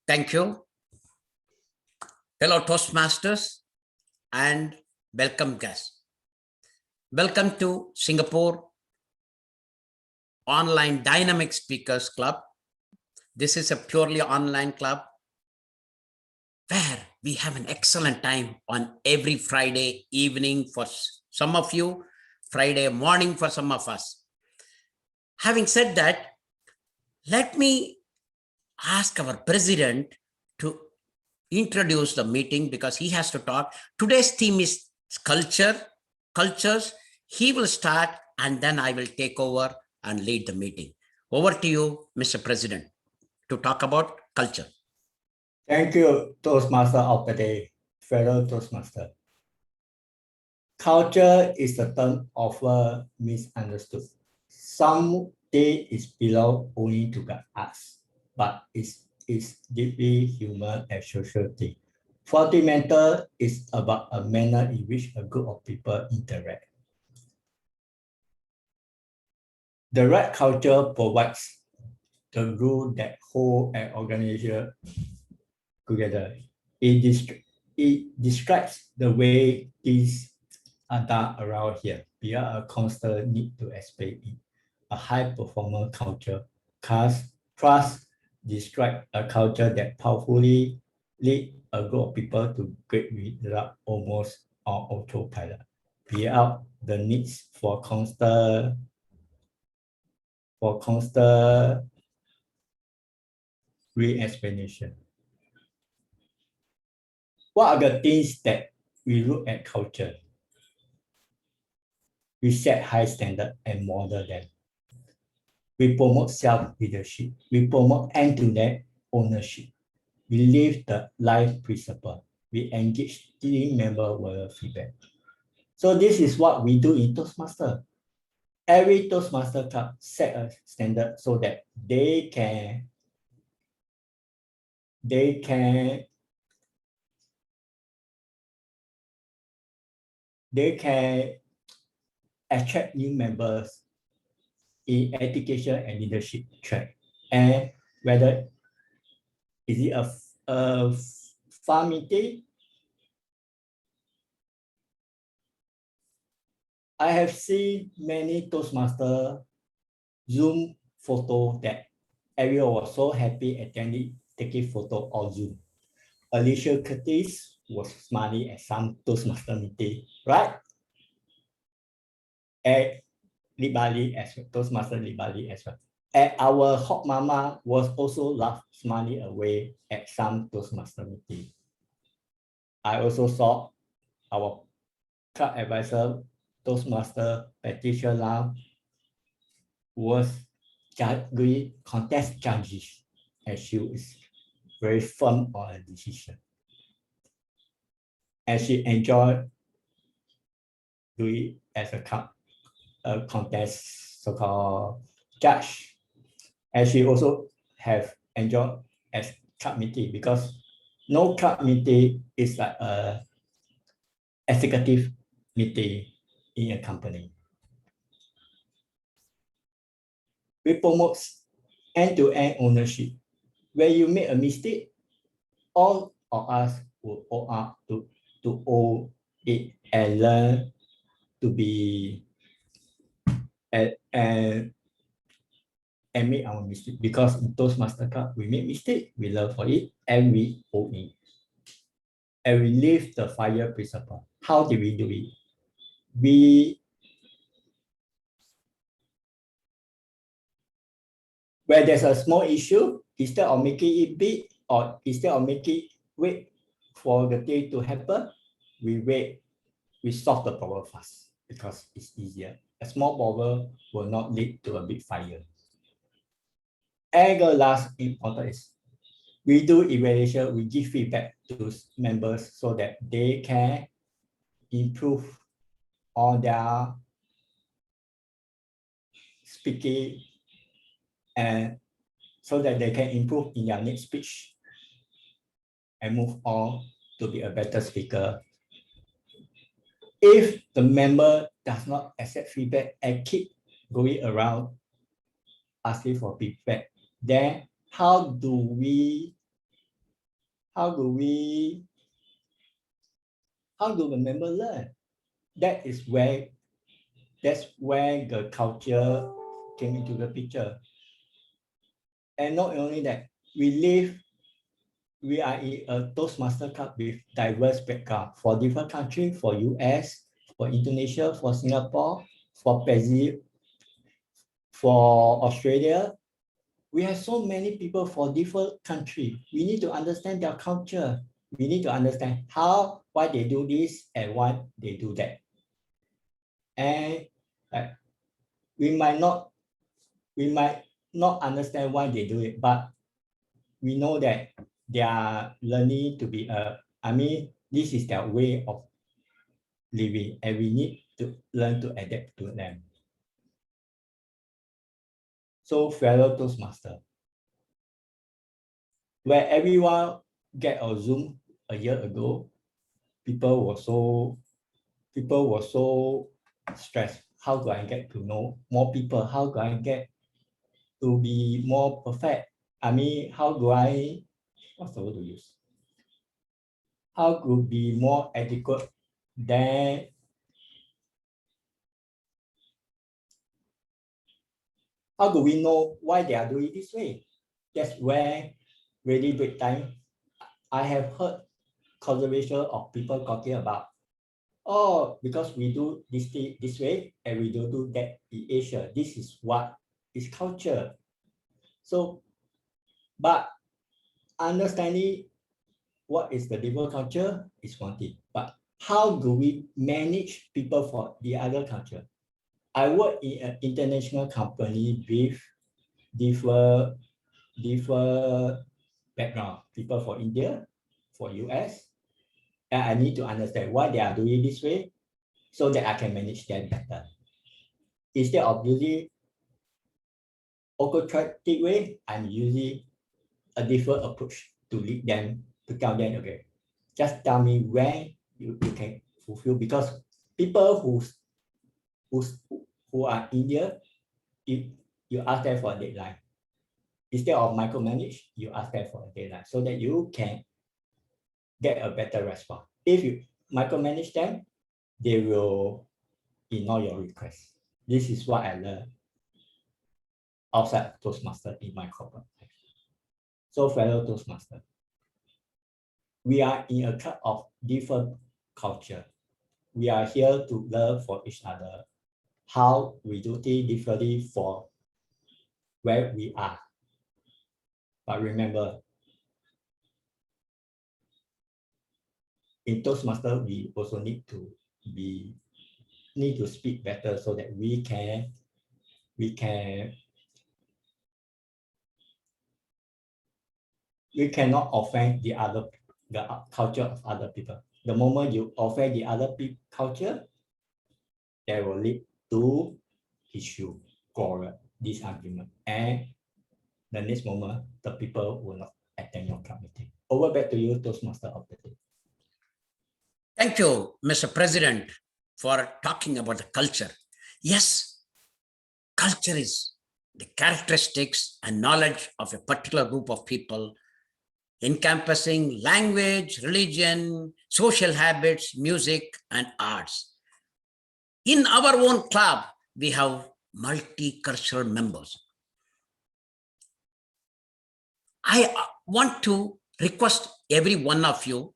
Thank you. Fellow Toastmasters and welcome guests. Welcome to Singapore Online Dynamic Speakers Club. This is a purely online club where we have an excellent time on every Friday evening for some of you, Friday morning for some of us. Having said that, let me ask our president to introduce the meeting because he has to talk. Today's theme is cultures. He will start and then I will take over and lead the meeting. Over to you, Mr. President, to talk about culture. Thank you, Toastmaster of the day, fellow Toastmaster. Culture is a term often misunderstood. Some day it belongs only to the arts, but it's deeply human and social thing. Fundamental is about a manner in which a group of people interact. The right culture provides the rule that hold an organization together. It describes the way things are done around here. We are a constant need to explain it. A high performer culture, trust describe a culture that powerfully lead a group of people to great result almost on autopilot. Without the needs for constant re-explanation. What are the things that we look at culture? We set high standard and model them. We promote self-leadership. We promote end-to-end ownership. We live the life principle. We engage team member with feedback. So this is what we do in Toastmaster. Every Toastmaster club set a standard so that they can attract new members in education and leadership track. And whether is it a farm meeting? I have seen many Toastmaster Zoom photo that everyone was so happy attending taking photo on Zoom. Alicia Curtis was smiling at some Toastmaster meeting, right? And Libali as well, Toastmaster Libali as well. And our hot mama was also smiling away at some Toastmaster meeting. I also saw our club advisor, Toastmaster Patricia Lam, was doing contest judges, and she is very firm on her decision. And she enjoyed doing as a contest so-called judge. And she also have enjoyed as club meeting because no club meeting is like a executive meeting in a company. We promote end-to-end ownership. When you make a mistake, all of us will own up to own it and learn to be and make our mistake. Because in Toastmaster Club, we make mistake, we learn for it, and we own it. And we live the fire principle. How did we do it? Where there's a small issue, instead of making it big or instead of making wait for the day to happen, we solve the problem fast because it's easier. A small problem will not lead to a big fire. And the last important is we do evaluation, we give feedback to members so that they can improve on their speaking and so that they can improve in their next speech and move on to be a better speaker. If the member does not accept feedback and keep going around asking for feedback, then how do we how do the member learn? That's where the culture came into the picture. And not only that, we are in a Toastmaster Club with diverse background for different countries, for US, for Indonesia, for Singapore, for Brazil, for Australia. We have so many people for different countries. We need to understand their culture. We need to understand why they do this and why they do that. And we might not understand why they do it, but we know that they are learning to be this is their way of living, and we need to learn to adapt to them. So fellow Toastmaster, where everyone get a Zoom a year ago, people were so stressed. How do I get to know more people? How do I get to be more perfect? How do I, what's the word to use? How to be more adequate than how do we know why they are doing this way? That's where really big time. I have heard conservation of people talking about, oh, because we do this way and we don't do that in Asia. This is what is culture. So, but understanding what is the different culture is one thing. But how do we manage people for the other culture? I work in an international company with different background, people for India, for US, and I need to understand why they are doing this way so that I can manage them better. Instead of using autocratic way, I'm using a different approach to lead them, to tell them, okay, just tell me where you can fulfill, because people who are India, if you ask them for a deadline, instead of micromanage, you ask them for a deadline so that you can get a better response. If you micromanage them, they will ignore your request. This is what I learned outside Toastmaster in my corporate life. So fellow Toastmaster, we are in a club of different culture. We are here to learn from each other how we do things differently for where we are. But remember, in Toastmaster, we also need to speak better so that we cannot offend the culture of other people. The moment you offend the other culture, that will lead to issue, quarrel, disagreement, and the next moment, the people will not attend your club meeting. Over back to you, Toastmaster of the day. Thank you, Mr. President, for talking about the culture. Yes, culture is the characteristics and knowledge of a particular group of people, encompassing language, religion, social habits, music, and arts. In our own club, we have multicultural members. I want to request every one of you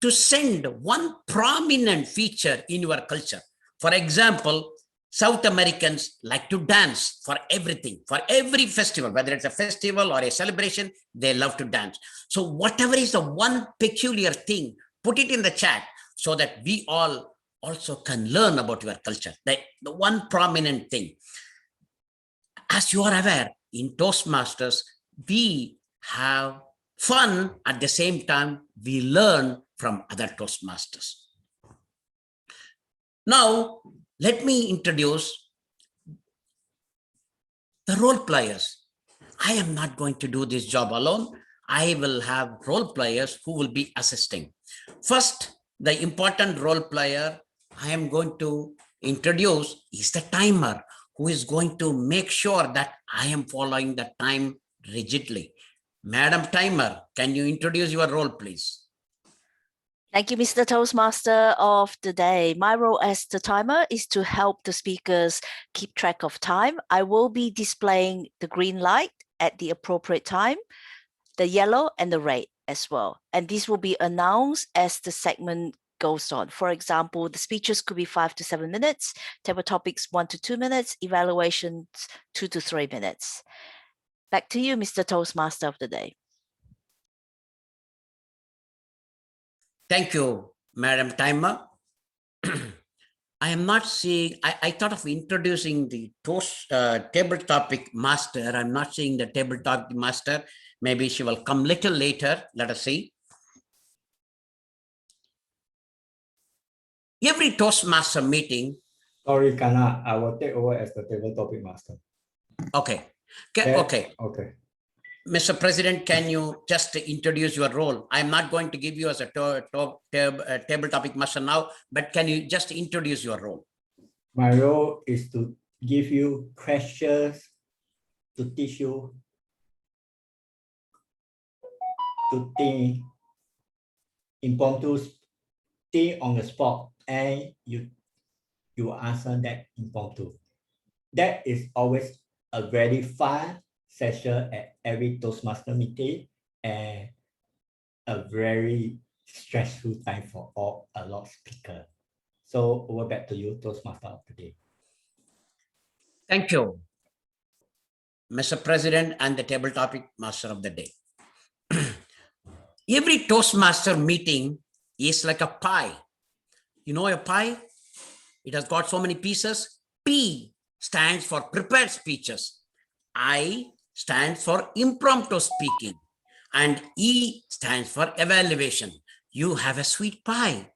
to send one prominent feature in your culture. For example, South Americans like to dance for everything, for every festival, whether it's a festival or a celebration, they love to dance. So whatever is the one peculiar thing, put it in the chat so that we all also can learn about your culture. The one prominent thing. As you are aware, in Toastmasters, we have fun at the same time we learn from other Toastmasters. Now, let me introduce the role players. I am not going to do this job alone. I will have role players who will be assisting. First, the important role player I am going to introduce is the timer, who is going to make sure that I am following the time rigidly. Madam Timer, can you introduce your role, please? Thank you, Mr. Toastmaster of the day. My role as the timer is to help the speakers keep track of time. I will be displaying the green light at the appropriate time, the yellow and the red as well. And this will be announced as the segment goes on. For example, the speeches could be 5 to 7 minutes, table topics 1 to 2 minutes, evaluations 2 to 3 minutes. Back to you, Mr. Toastmaster of the day. Thank you, Madam Timer. I am not seeing, I thought of introducing the table topic master. I'm not seeing the table topic master. Maybe she will come little later. Let us see. Every Toastmaster meeting. Sorry, Kana, I will take over as the table topic master. Okay. Okay. Mr. President, can you just introduce your role? I'm not going to give you as a table topic master now, but can you just introduce your role? My role is to give you questions, to teach you to think impromptu, think on the spot, and you answer that impromptu. That is always a very fun session at every Toastmaster meeting and a very stressful time for a lot of speakers. So over back to you, Toastmaster of the day. Thank you, Mr. President and the table topic master of the day. Every Toastmaster meeting is like a pie. You know a pie? It has got so many pieces. P stands for prepared speeches. I stands for impromptu speaking. And E stands for evaluation. You have a sweet pie.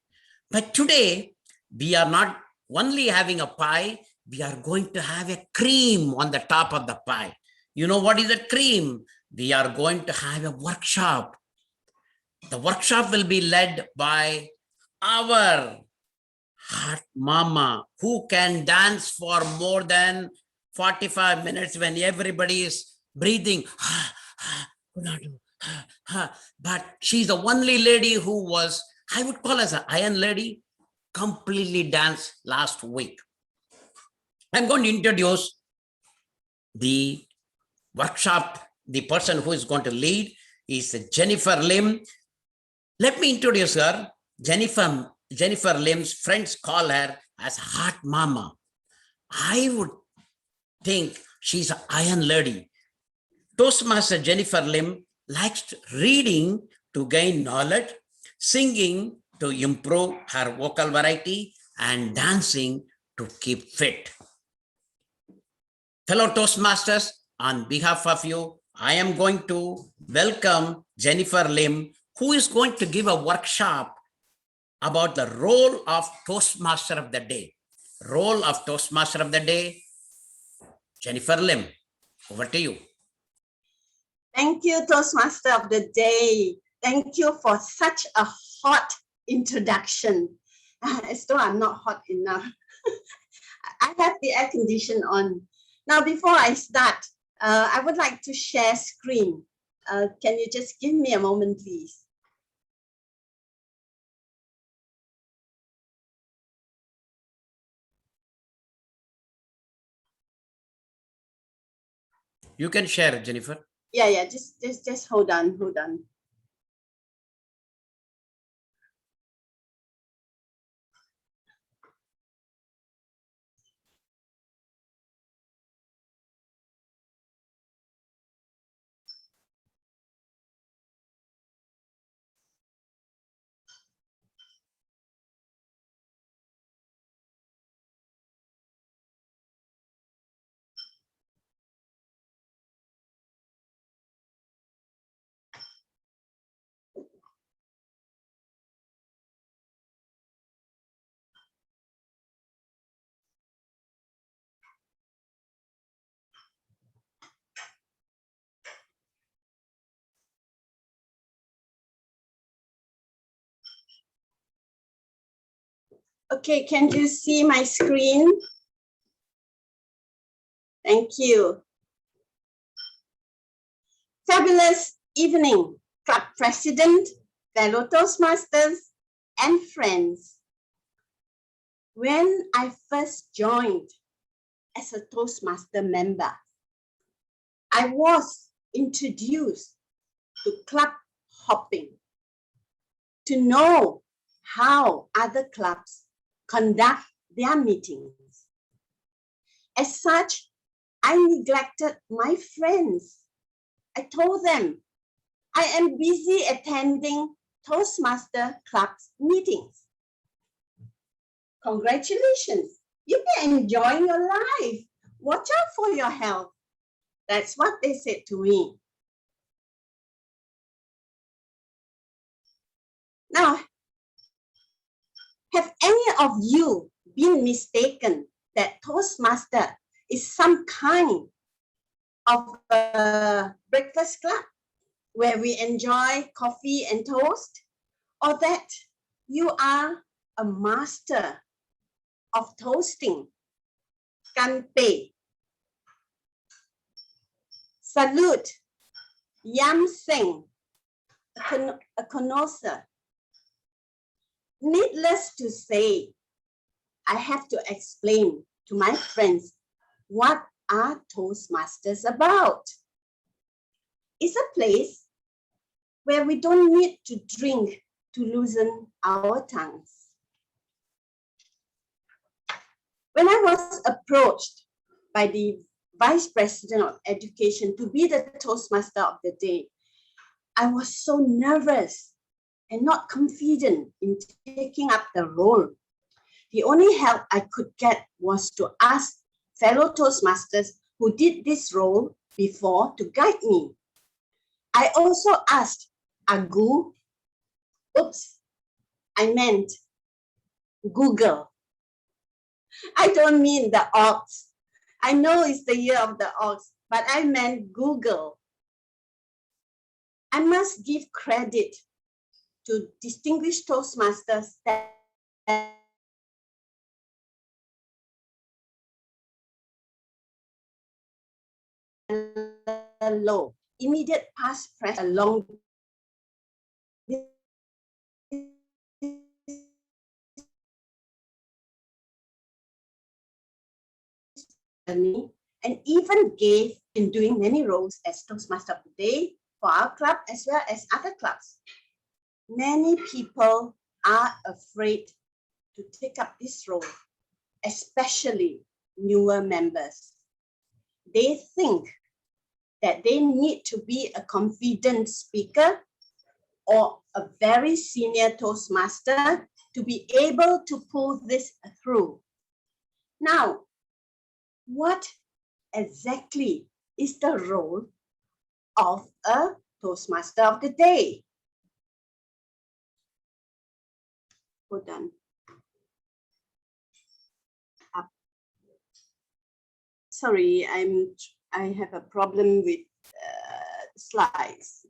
But today, we are not only having a pie, we are going to have a cream on the top of the pie. You know what is a cream? We are going to have a workshop. The workshop will be led by our heart mama, who can dance for more than 45 minutes when everybody is breathing. But she's the only lady who was, I would call as an iron lady, completely danced last week. I'm going to introduce the workshop. The person who is going to lead is Jennifer Lim. Let me introduce her. Jennifer Lim's friends call her as Heart Mama. I would think she's an iron lady. Toastmaster Jennifer Lim likes reading to gain knowledge, singing to improve her vocal variety, and dancing to keep fit. Fellow Toastmasters, on behalf of you, I am going to welcome Jennifer Lim, who is going to give a workshop about the role of Toastmaster of the day. Role of Toastmaster of the day, Jennifer Lim, over to you. Thank you, Toastmaster of the day. Thank you for such a hot introduction. As though I'm not hot enough. I have the air condition on. Now, before I start, I would like to share screen. Can you just give me a moment, please? You can share, Jennifer. Yeah, just hold on. Okay, can you see my screen? Thank you. Fabulous evening, club president, fellow Toastmasters, and friends. When I first joined as a Toastmaster member, I was introduced to club hopping, to know how other clubs conduct their meetings. As such, I neglected my friends. I told them, I am busy attending Toastmaster Club's meetings. Congratulations, you can enjoy your life. Watch out for your health. That's what they said to me. Now, have any of you been mistaken that Toastmaster is some kind of a breakfast club where we enjoy coffee and toast, or that you are a master of toasting? Kanpe, salute, yam seng, a connoisseur. Needless to say, I have to explain to my friends what are Toastmasters about. It's a place where we don't need to drink to loosen our tongues. When I was approached by the Vice President of Education to be the Toastmaster of the day, I was so nervous and not confident in taking up the role. The only help I could get was to ask fellow Toastmasters who did this role before to guide me. I also asked Agu, I meant Google. I don't mean the ox. I know it's the year of the ox, but I meant Google. I must give credit to distinguished Toastmasters that low, immediate past, present, along journey, and even gave in doing many roles as Toastmaster of the Day for our club as well as other clubs. Many people are afraid to take up this role, especially newer members. They think that they need to be a confident speaker or a very senior Toastmaster to be able to pull this through. Now, what exactly is the role of a Toastmaster of the Day? Hold on. Sorry, I have a problem with slides.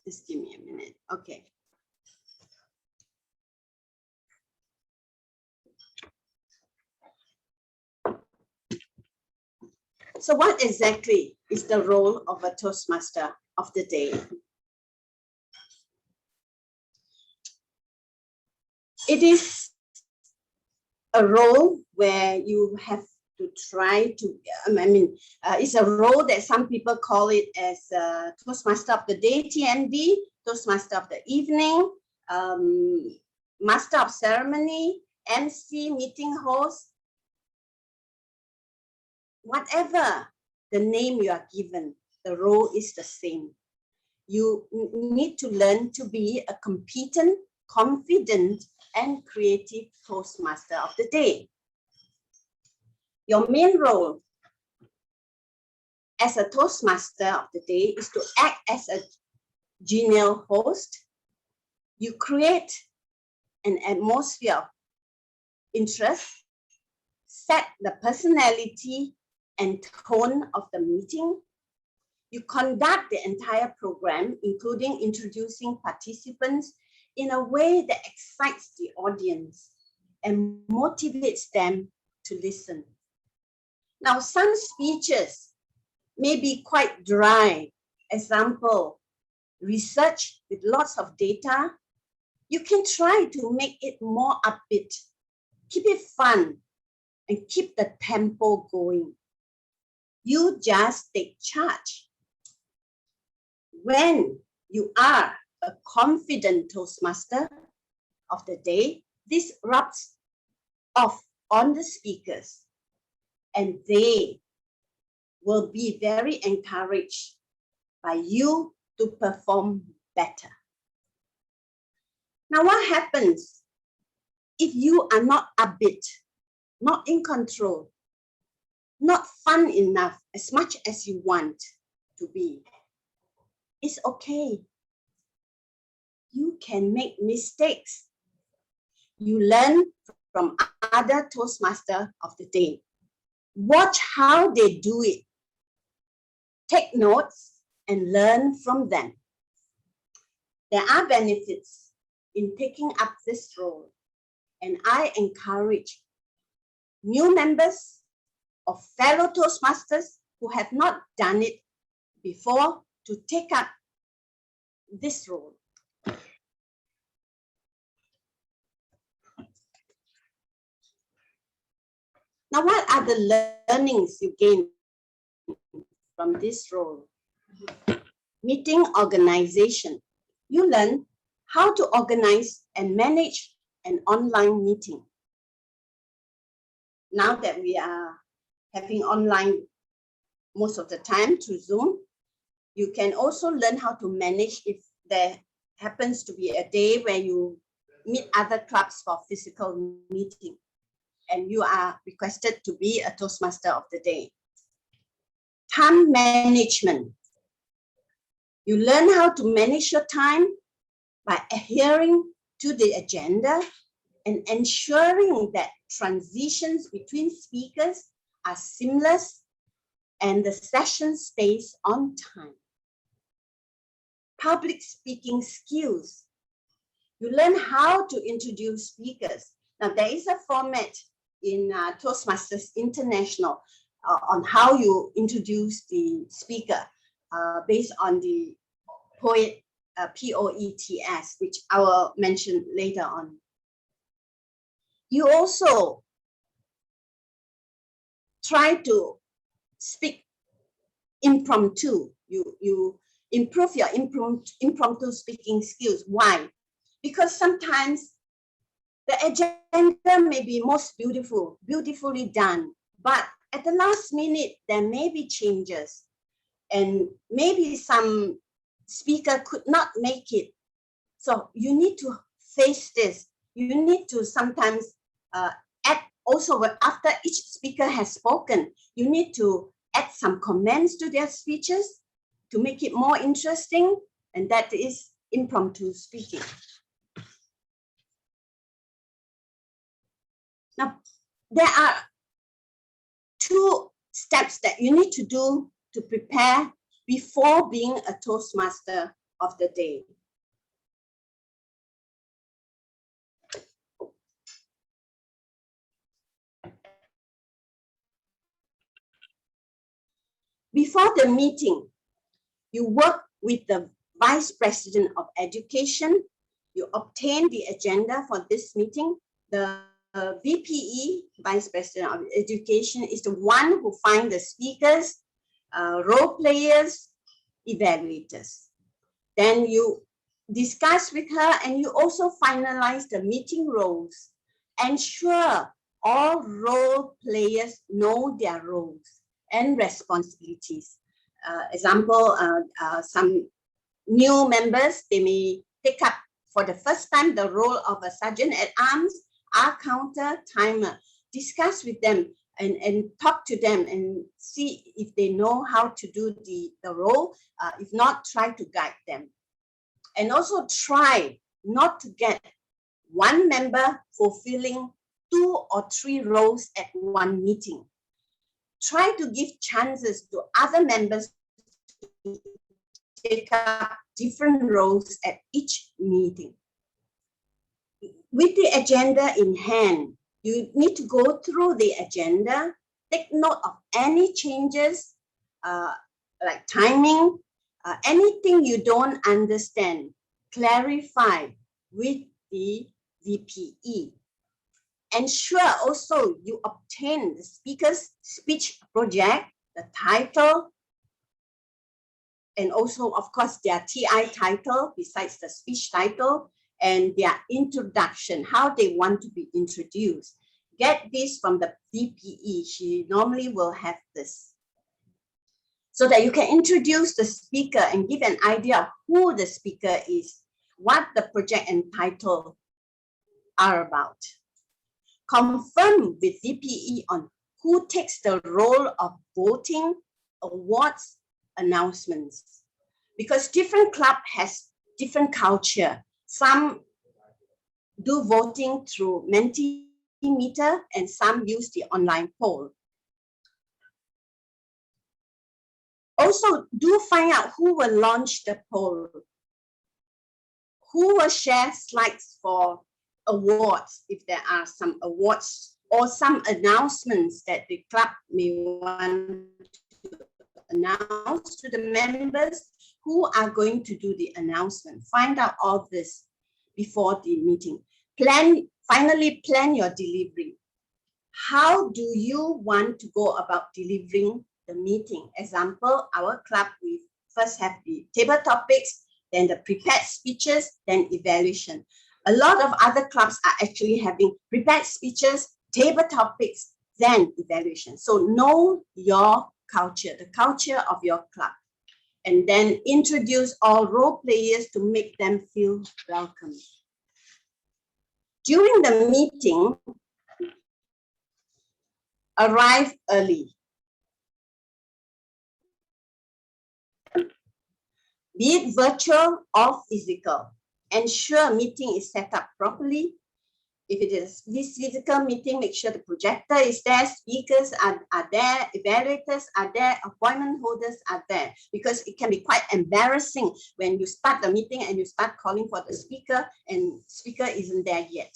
Just give me a minute. Okay. So what exactly is the role of a Toastmaster of the Day? It is a role where you have to try to, it's a role that some people call it as Toastmaster of the Day, TMD, Toastmaster of the Evening, Master of Ceremony, MC, meeting host. Whatever the name you are given, the role is the same. You need to learn to be a competent, confident, and creative Toastmaster of the Day. Your main role as a Toastmaster of the Day is to act as a genial host. You create an atmosphere of interest, set the personality and tone of the meeting. You conduct the entire program, including introducing participants in a way that excites the audience and motivates them to listen. Now, some speeches may be quite dry. Example, research with lots of data, you can try to make it more upbeat, keep it fun, and keep the tempo going. You just take charge. When you are a confident Toastmaster of the day, this rubs off on the speakers, and they will be very encouraged by you to perform better. Now, what happens if you are not upbeat, not in control, not fun enough as much as you want to be? It's okay. You can make mistakes. You learn from other Toastmasters of the day. Watch how they do it. Take notes and learn from them. There are benefits in taking up this role, and I encourage new members or fellow Toastmasters who have not done it before to take up this role. Now, what are the learnings you gain from this role? Meeting organization. You learn how to organize and manage an online meeting. Now that we are having online most of the time through Zoom, you can also learn how to manage if there happens to be a day where you meet other clubs for physical meeting and you are requested to be a Toastmaster of the day. Time management. You learn how to manage your time by adhering to the agenda and ensuring that transitions between speakers are seamless and the session stays on time. Public speaking skills. You learn how to introduce speakers. Now, there is a format in Toastmasters International on how you introduce the speaker based on the POETS, which I will mention later on. You also try to speak impromptu. You improve your impromptu speaking skills. Why? Because sometimes the agenda may be most beautifully done, but at the last minute, there may be changes and maybe some speaker could not make it. So you need to face this. You need to sometimes add also after each speaker has spoken, you need to add some comments to their speeches to make it more interesting, and that is impromptu speaking. Now, there are 2 steps that you need to do to prepare before being a Toastmaster of the day. Before the meeting, you work with the Vice President of Education. You obtain the agenda for this meeting. The VPE, Vice President of Education, is the one who finds the speakers, role players, evaluators. Then you discuss with her and you also finalize the meeting roles. Ensure all role players know their roles and responsibilities. Example, some new members, they may take up for the first time the role of a sergeant at arms, counter, timer. Discuss with them and talk to them and see if they know how to do the role. If not, try to guide them. And also try not to get one member fulfilling 2 or 3 roles at one meeting. Try to give chances to other members to take up different roles at each meeting. With the agenda in hand, you need to go through the agenda, take note of any changes like timing, Anything you don't understand, clarify with the VPE. Ensure also you obtain the speaker's speech project, the title, and also, of course, their TI title besides the speech title, and their introduction, how they want to be introduced. Get this from the VPE. She normally will have this, so that you can introduce the speaker and give an idea of who the speaker is, what the project and title are about. Confirm with VPE on who takes the role of voting, awards, announcements, because different club has different culture. Some do voting through Mentimeter and some use the online poll. Also, do find out who will launch the poll, who will share slides for awards, if there are some awards or some announcements that the club may want to announce to the members, who are going to do the announcement. Find out all this before the meeting. Finally plan your delivery. How do you want to go about delivering the meeting? Example, our club, we first have the table topics, then the prepared speeches, then evaluation. A lot of other clubs are actually having prepared speeches, table topics, then evaluation. So know your culture, the culture of your club, and then introduce all role players to make them feel welcome. During the meeting, arrive early. Be it virtual or physical. Ensure meeting is set up properly. If it is this physical meeting, make sure the projector is there, speakers are there, evaluators are there, appointment holders are there, because it can be quite embarrassing when you start the meeting and you start calling for the speaker and speaker isn't there yet.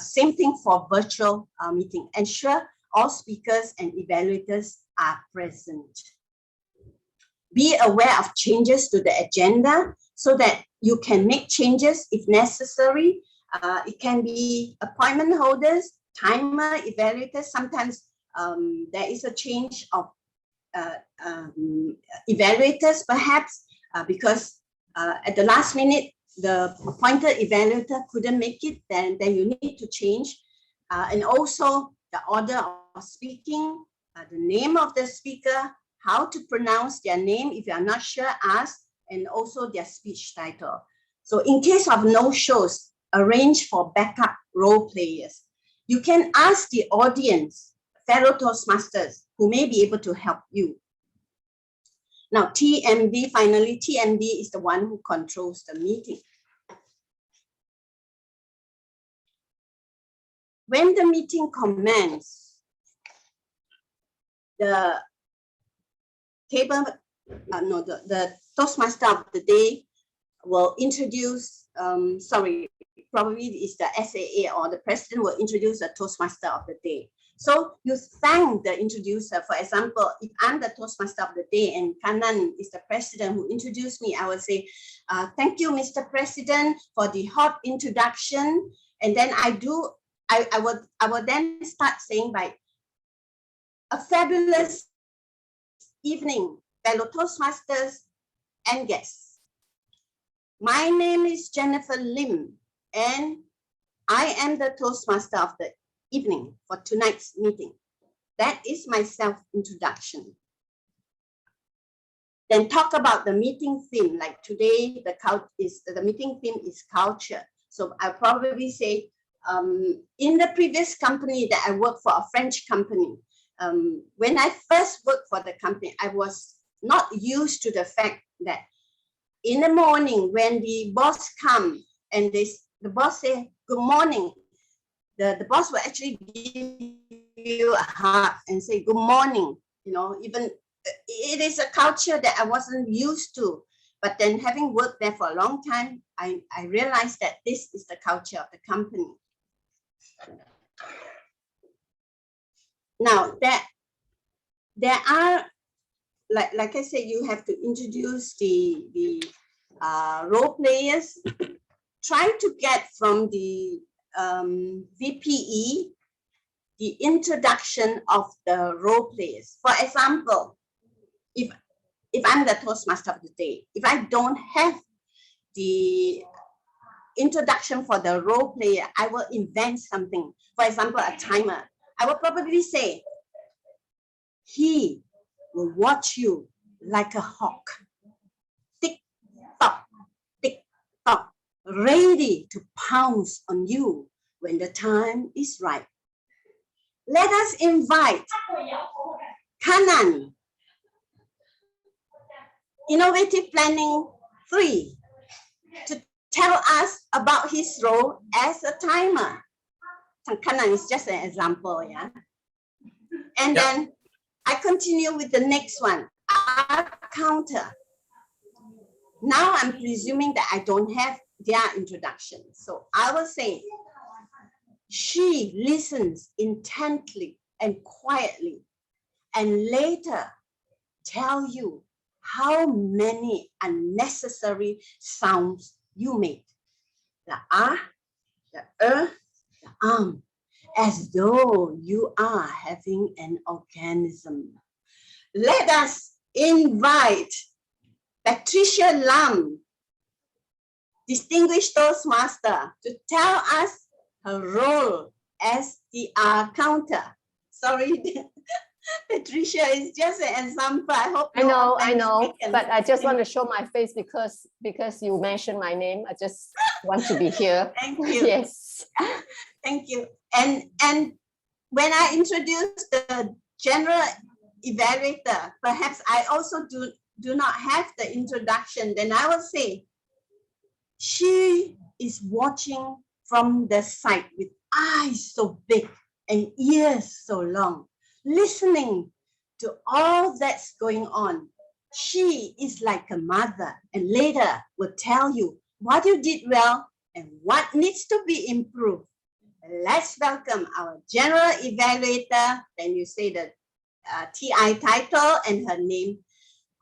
Same thing for virtual meeting. Ensure all speakers and evaluators are present. Be aware of changes to the agenda so that you can make changes if necessary. It can be appointment holders, timer, evaluators. Sometimes there is a change of evaluators, perhaps, because at the last minute, the appointed evaluator couldn't make it, then you need to change. And also the order of speaking, the name of the speaker, how to pronounce their name. If you are not sure, ask, and also their speech title. So in case of no-shows, arrange for backup role players. You can ask the audience, fellow Toastmasters, who may be able to help you. Now, TMD, finally, TMD is the one who controls the meeting. When the meeting commences, the Toastmaster of the day will introduce, probably it's the SAA or the president will introduce the Toastmaster of the day. So you thank the introducer. For example, if I'm the Toastmaster of the day and Kanan is the president who introduced me, I will say, thank you, Mr. President, for the hot introduction. And then I will then start saying by a fabulous evening, fellow Toastmasters and guests. My name is Jennifer Lim, and I am the Toastmaster of the evening for tonight's meeting. That is my self-introduction. Then talk about the meeting theme. Like today, the meeting theme is culture. So I'll probably say, in the previous company that I worked for, a French company, when I first worked for the company, I was not used to the fact that in the morning when the boss comes and the boss say good morning, the boss will actually give you a hug and say good morning. You know, even it is a culture that I wasn't used to. But then having worked there for a long time, I realized that this is the culture of the company. Now there are like I said, you have to introduce the role players. Try to get from the VPE the introduction of the role players. For example, if I'm the Toastmaster of the day, if I don't have the introduction for the role player, I will invent something. For example, a timer. I will probably say, he will watch you like a hawk. Tick tock, ready to pounce on you when the time is right. Let us invite Kanan, Innovative Planning 3, to tell us about his role as a timer. Kanan is just an example, yeah. And then I continue with the next one, our counter. Now I'm presuming that I don't have their introduction. So I will say, she listens intently and quietly, and later tell you how many unnecessary sounds you made. The ah, the the as though you are having an organism. Let us invite Patricia Lam, Distinguished Toastmaster, to tell us her role as the counter. Sorry, Patricia is just an example. I hope I know, but I just want to show my face because you mentioned my name. I just want to be here. Thank you. Yes. Thank you. And when I introduce the general evaluator, perhaps I also do not have the introduction, then I will say, she is watching from the side with eyes so big and ears so long, listening to all that's going on. She is like a mother, and later will tell you what you did well and what needs to be improved. Let's welcome our general evaluator. Then you say the TI title and her name,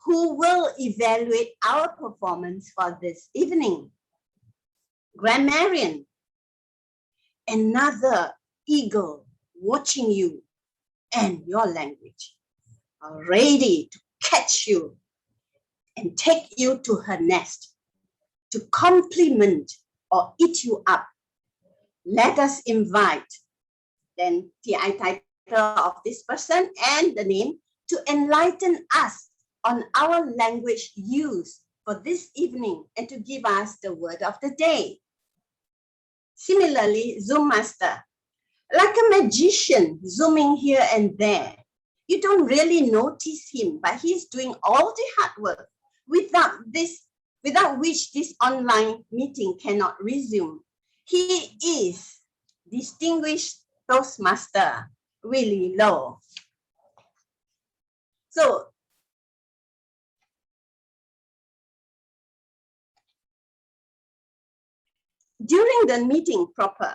who will evaluate our performance for this evening. Grand Marion, another eagle watching you and your language, ready to catch you and take you to her nest to compliment or eat you up. Let us invite then TI title of this person and the name to enlighten us on our language use for this evening and to give us the word of the day. Similarly, Zoom Master, like a magician zooming here and there. You don't really notice him, but he's doing all the hard work without which this online meeting cannot resume. He is Distinguished Toastmaster Willie Low. So, during the meeting proper,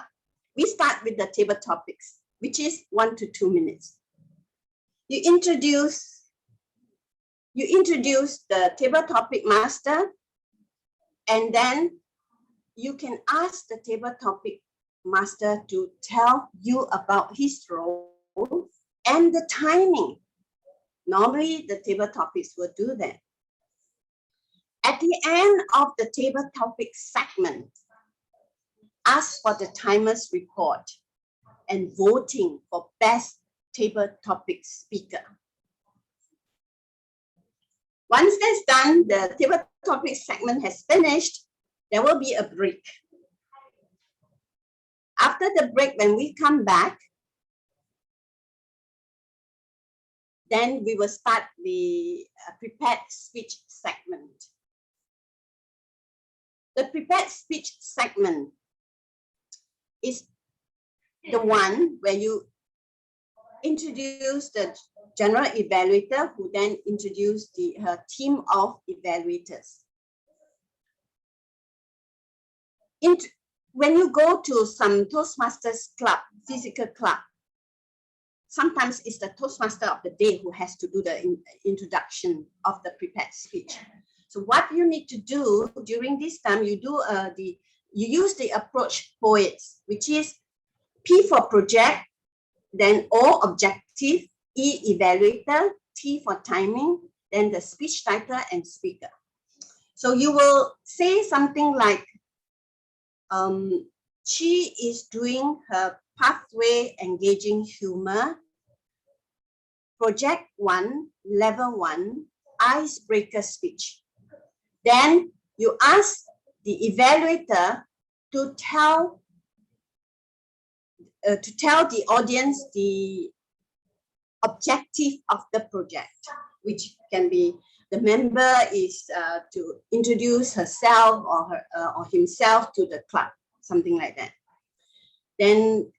we start with the table topics, which is 1 to 2 minutes. You introduce the table topic master, and then you can ask the table topic master to tell you about his role and the timing. Normally, the table topics will do that. At the end of the table topic segment, ask for the timer's report and voting for best table topic speaker. Once that's done, the table topic segment has finished, there will be a break. After the break, when we come back, then we will start the prepared speech segment. The prepared speech segment is the one where you introduce the general evaluator, who then introduce her team of evaluators. When you go to some Toastmasters club, physical club, sometimes it's the Toastmaster of the day who has to do the introduction of the prepared speech. So what you need to do during this time, you use the approach POETS, which is P for project, then O objective, E evaluator, T for timing, then the speech title and speaker. So you will say something like, she is doing her pathway engaging humor, project 1, level 1, icebreaker speech. Then you ask the evaluator to tell the audience the objective of the project, which can be the member is to introduce herself or himself to the club, something like that. Then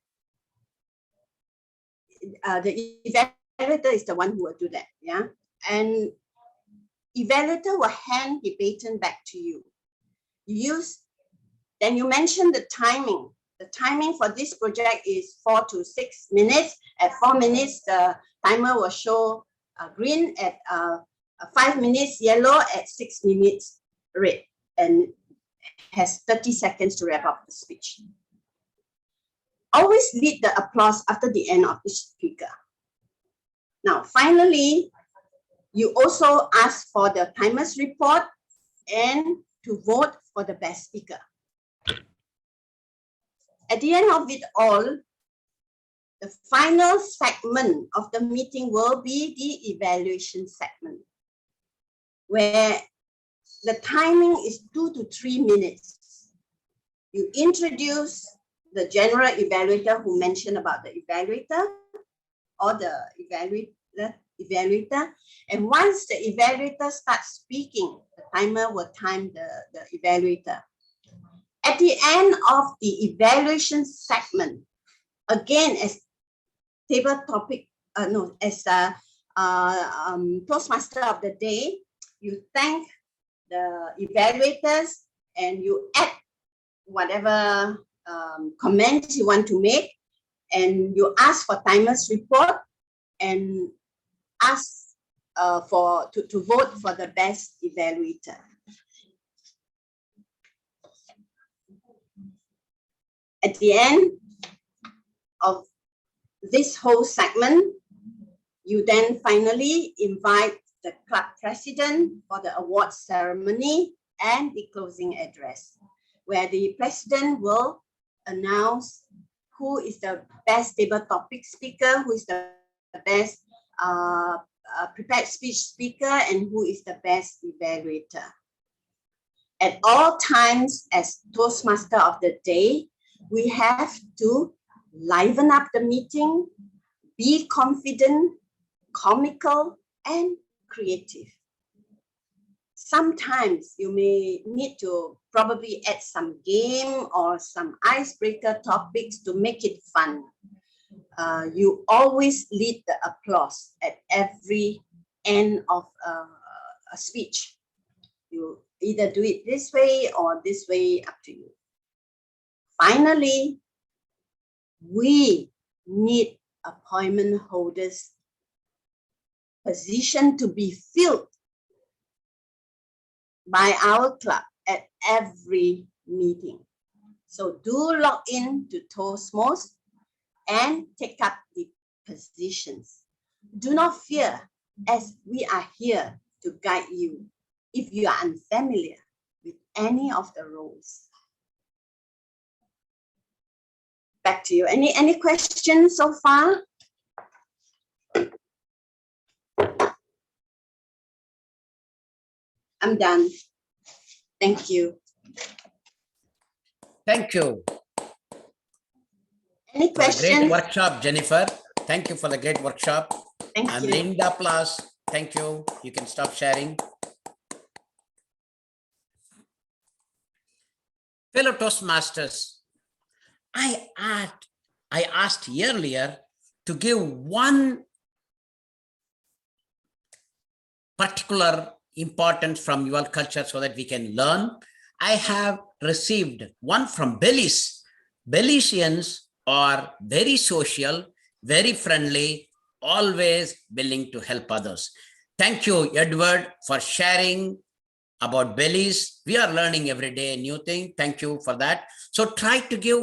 the evaluator is the one who will do that, yeah. And evaluator will hand the baton back to you. Then you mention the timing. The timing for this project is 4 to 6 minutes. At 4 minutes, the timer will show green. At 5 minutes, yellow. At 6 minutes, red. And has 30 seconds to wrap up the speech. Always lead the applause after the end of each speaker. Now, finally, you also ask for the timer's report and to vote for the best speaker. At the end of it all, the final segment of the meeting will be the evaluation segment, where the timing is 2 to 3 minutes. You introduce the general evaluator who mentioned about the evaluator or the evaluator. And once the evaluator starts speaking, the timer will time the evaluator. At the end of the evaluation segment, again, as Toastmaster of the day, you thank the evaluators and you add whatever comments you want to make, and you ask for timer's report and ask to vote for the best evaluator. At the end of this whole segment, you then finally invite the club president for the award ceremony and the closing address, where the president will announce who is the best table topic speaker, who is the best prepared speech speaker, and who is the best evaluator. At all times, as Toastmaster of the day, we have to liven up the meeting, be confident, comical, and creative. Sometimes you may need to probably add some game or some icebreaker topics to make it fun. You always lead the applause at every end of a speech. You either do it this way or this way, up to you. Finally, we need appointment holders' position to be filled by our club at every meeting. So do log in to Toastmos and take up the positions. Do not fear, as we are here to guide you if you are unfamiliar with any of the roles. Back to you. Any questions so far? I'm done. Thank you. Thank you. Any For a great questions? workshop, Jennifer. Thank you for the great workshop. Thank And you. Linda Plus, thank you. You can stop sharing. Fellow Toastmasters, I asked earlier to give one particular importance from your culture so that we can learn. I have received one from Belize. Belizeans are very social, very friendly, always willing to help others. Thank you, Edward, for sharing about bellies. We are learning every day a new thing. Thank you for that. So try to give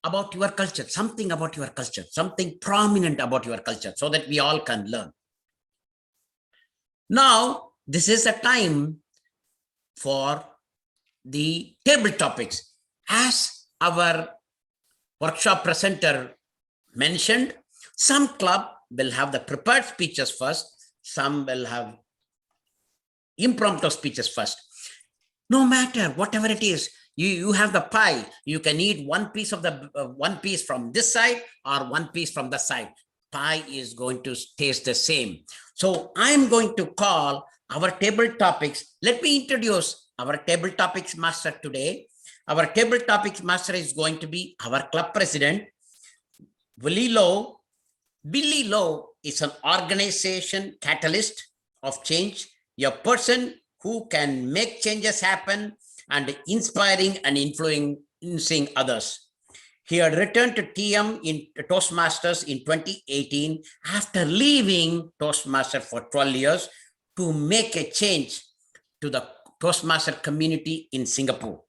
about your culture, something about your culture, something prominent about your culture, so that we all can learn. Now, this is a time for the table topics. As our workshop presenter mentioned, some club will have the prepared speeches first, some will have impromptu speeches first. No matter, whatever it is, you have the pie. You can eat one piece of the one piece from this side or one piece from the side. Pie is going to taste the same. So I'm going to call our table topics. Let me introduce our table topics master today. Our table topics master is going to be our club president, Willie Lowe. Billy Lowe is an organization catalyst of change, a person who can make changes happen and inspiring and influencing others. He had returned to TM in Toastmasters in 2018 after leaving Toastmaster for 12 years to make a change to the Toastmaster community in Singapore.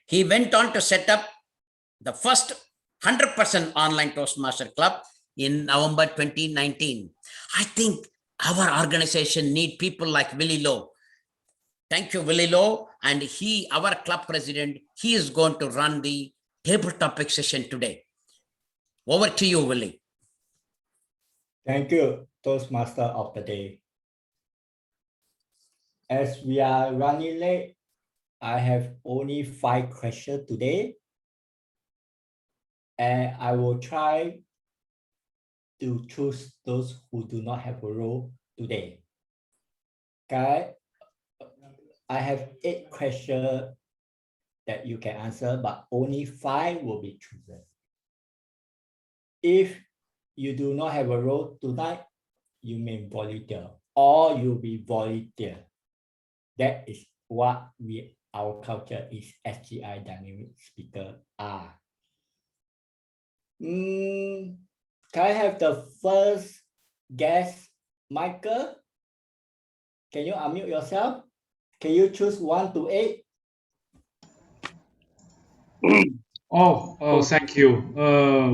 He went on to set up the first 100% online Toastmaster club in November 2019. I think our organization need people like Willie Lowe. Thank you, Willie Lowe. And he, our club president, he is going to run the table topic session today. Over to you, Willie. Thank you, Toastmaster of the day. As we are running late, I have only 5 questions today. And I will try to choose those who do not have a role today. Okay, I have 8 questions that you can answer, but only 5 will be chosen. If you do not have a role tonight, you may volunteer or you'll be volunteer. That is what our culture is SGI dynamic speaker are. Can I have the first guest, Michael? Can you unmute yourself? Can you choose 1 to 8? Thank you.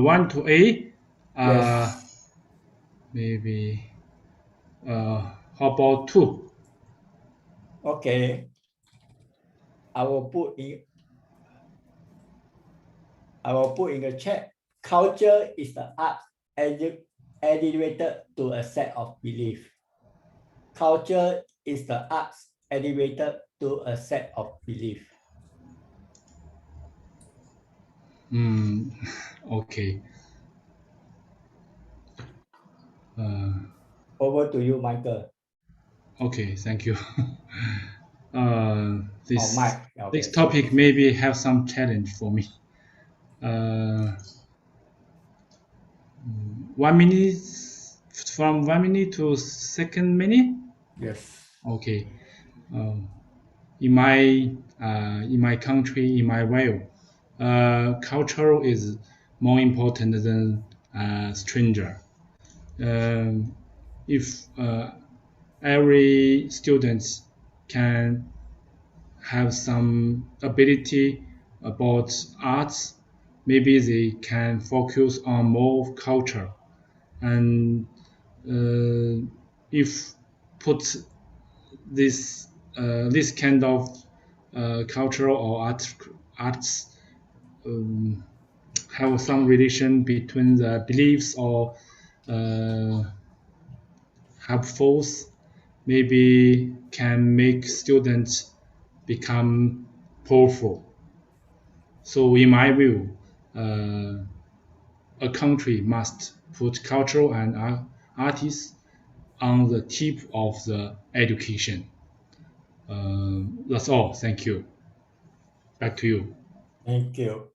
1 to 8. Yes. Maybe. How about 2? Okay. I will put in the chat. Culture is the art elevated to a set of belief. Culture is the arts elevated to a set of belief. Okay. Over to you, Michael. Okay, thank you. Mike. Okay. This topic maybe have some challenge for me. 1 minute, from 1 minute to second minute. Yes. Okay. In my country, in my world, culture is more important than stranger. If every student can have some ability about arts, maybe they can focus on more culture. And if put this kind of cultural or arts have some relation between the beliefs or have force, maybe can make students become powerful. So in my view, a country must put cultural and artists on the tip of the education. That's all. Thank you. Back to you. Thank you.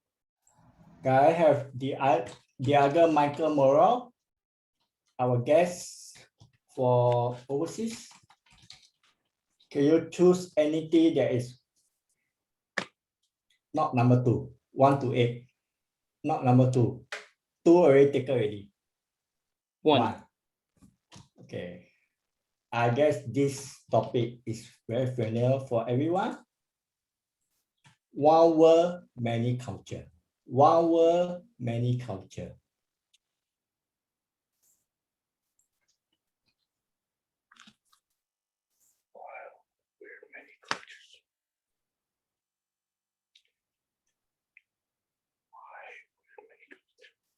Can I have the other Michael Morrell, our guest for overseas? Can you choose anything that is not number 2, 1 to 8, not number 2? Two already taken already. One. Okay. I guess this topic is very familiar for everyone. One word, many culture. One word, many culture.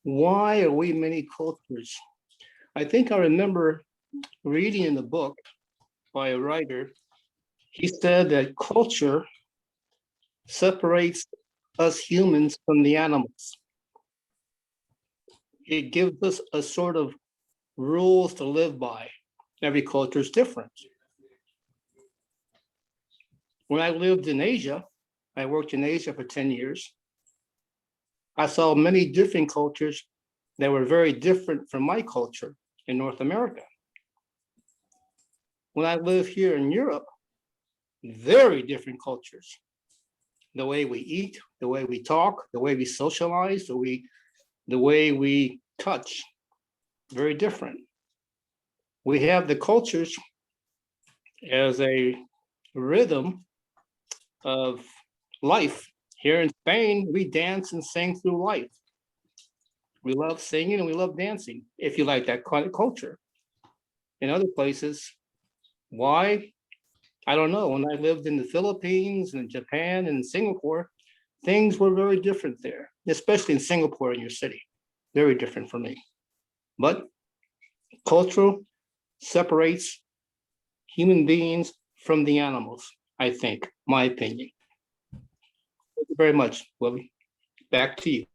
Why are we many cultures? I think I remember reading in the book by a writer, he said that culture separates us humans from the animals. It gives us a sort of rules to live by. Every culture is different. When I lived in Asia, I worked in Asia for 10 years. I saw many different cultures that were very different from my culture in North America. When I live here in Europe, very different cultures. The way we eat, the way we talk, the way we socialize, the way we touch, very different. We have the cultures as a rhythm of life. Here in Spain, we dance and sing through life. We love singing and we love dancing, if you like that kind of culture. In other places, why? I don't know. When I lived in the Philippines and Japan and Singapore, things were very different there, especially in Singapore in your city. Very different for me. But culture separates human beings from the animals, I think, my opinion. Thank you very much, Willie. Back to you.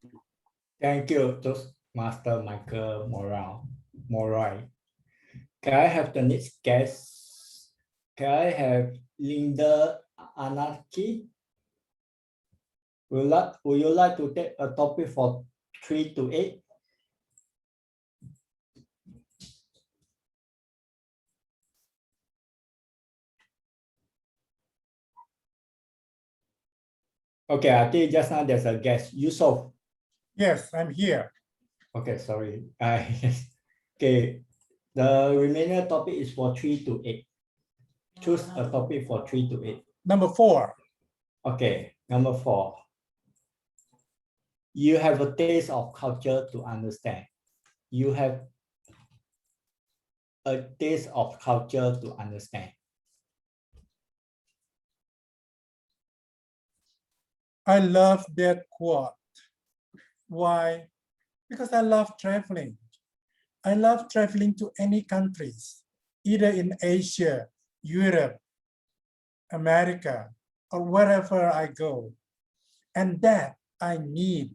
Thank you, Toastmaster Michael Morai. Can I have the next guest? Can I have Linda Anarchy? Would you like to take a topic for 3 to 8? Okay, I think just now there's a guest, Yusuf. Yes, I'm here. Okay, sorry. Okay, the remaining topic is for 3 to 8. Choose a topic for 3 to 8. Number 4. Okay, number 4. You have a taste of culture to understand. You have a taste of culture to understand. I love that quote. Why? Because I love traveling. I love traveling to any countries, either in Asia, Europe, America, or wherever I go. And that I need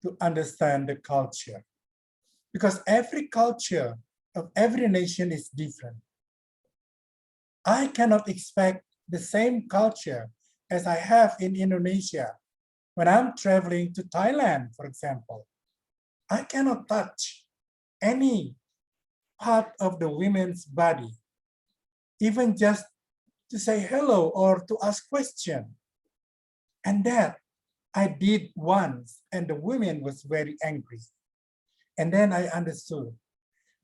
to understand the culture. Because every culture of every nation is different. I cannot expect the same culture as I have in Indonesia. When I'm traveling to Thailand, for example, I cannot touch any part of the women's body, even just to say hello or to ask questions. And that I did once, and the woman was very angry. And then I understood.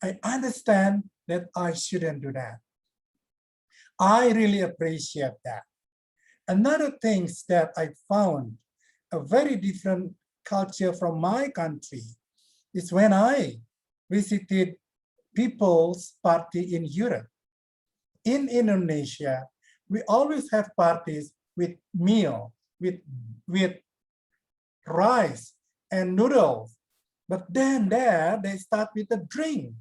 I understand that I shouldn't do that. I really appreciate that. Another thing that I found a very different culture from my country is when I visited People's Party in Europe. In Indonesia, we always have parties with meal, with rice and noodles. But then there, they start with a drink,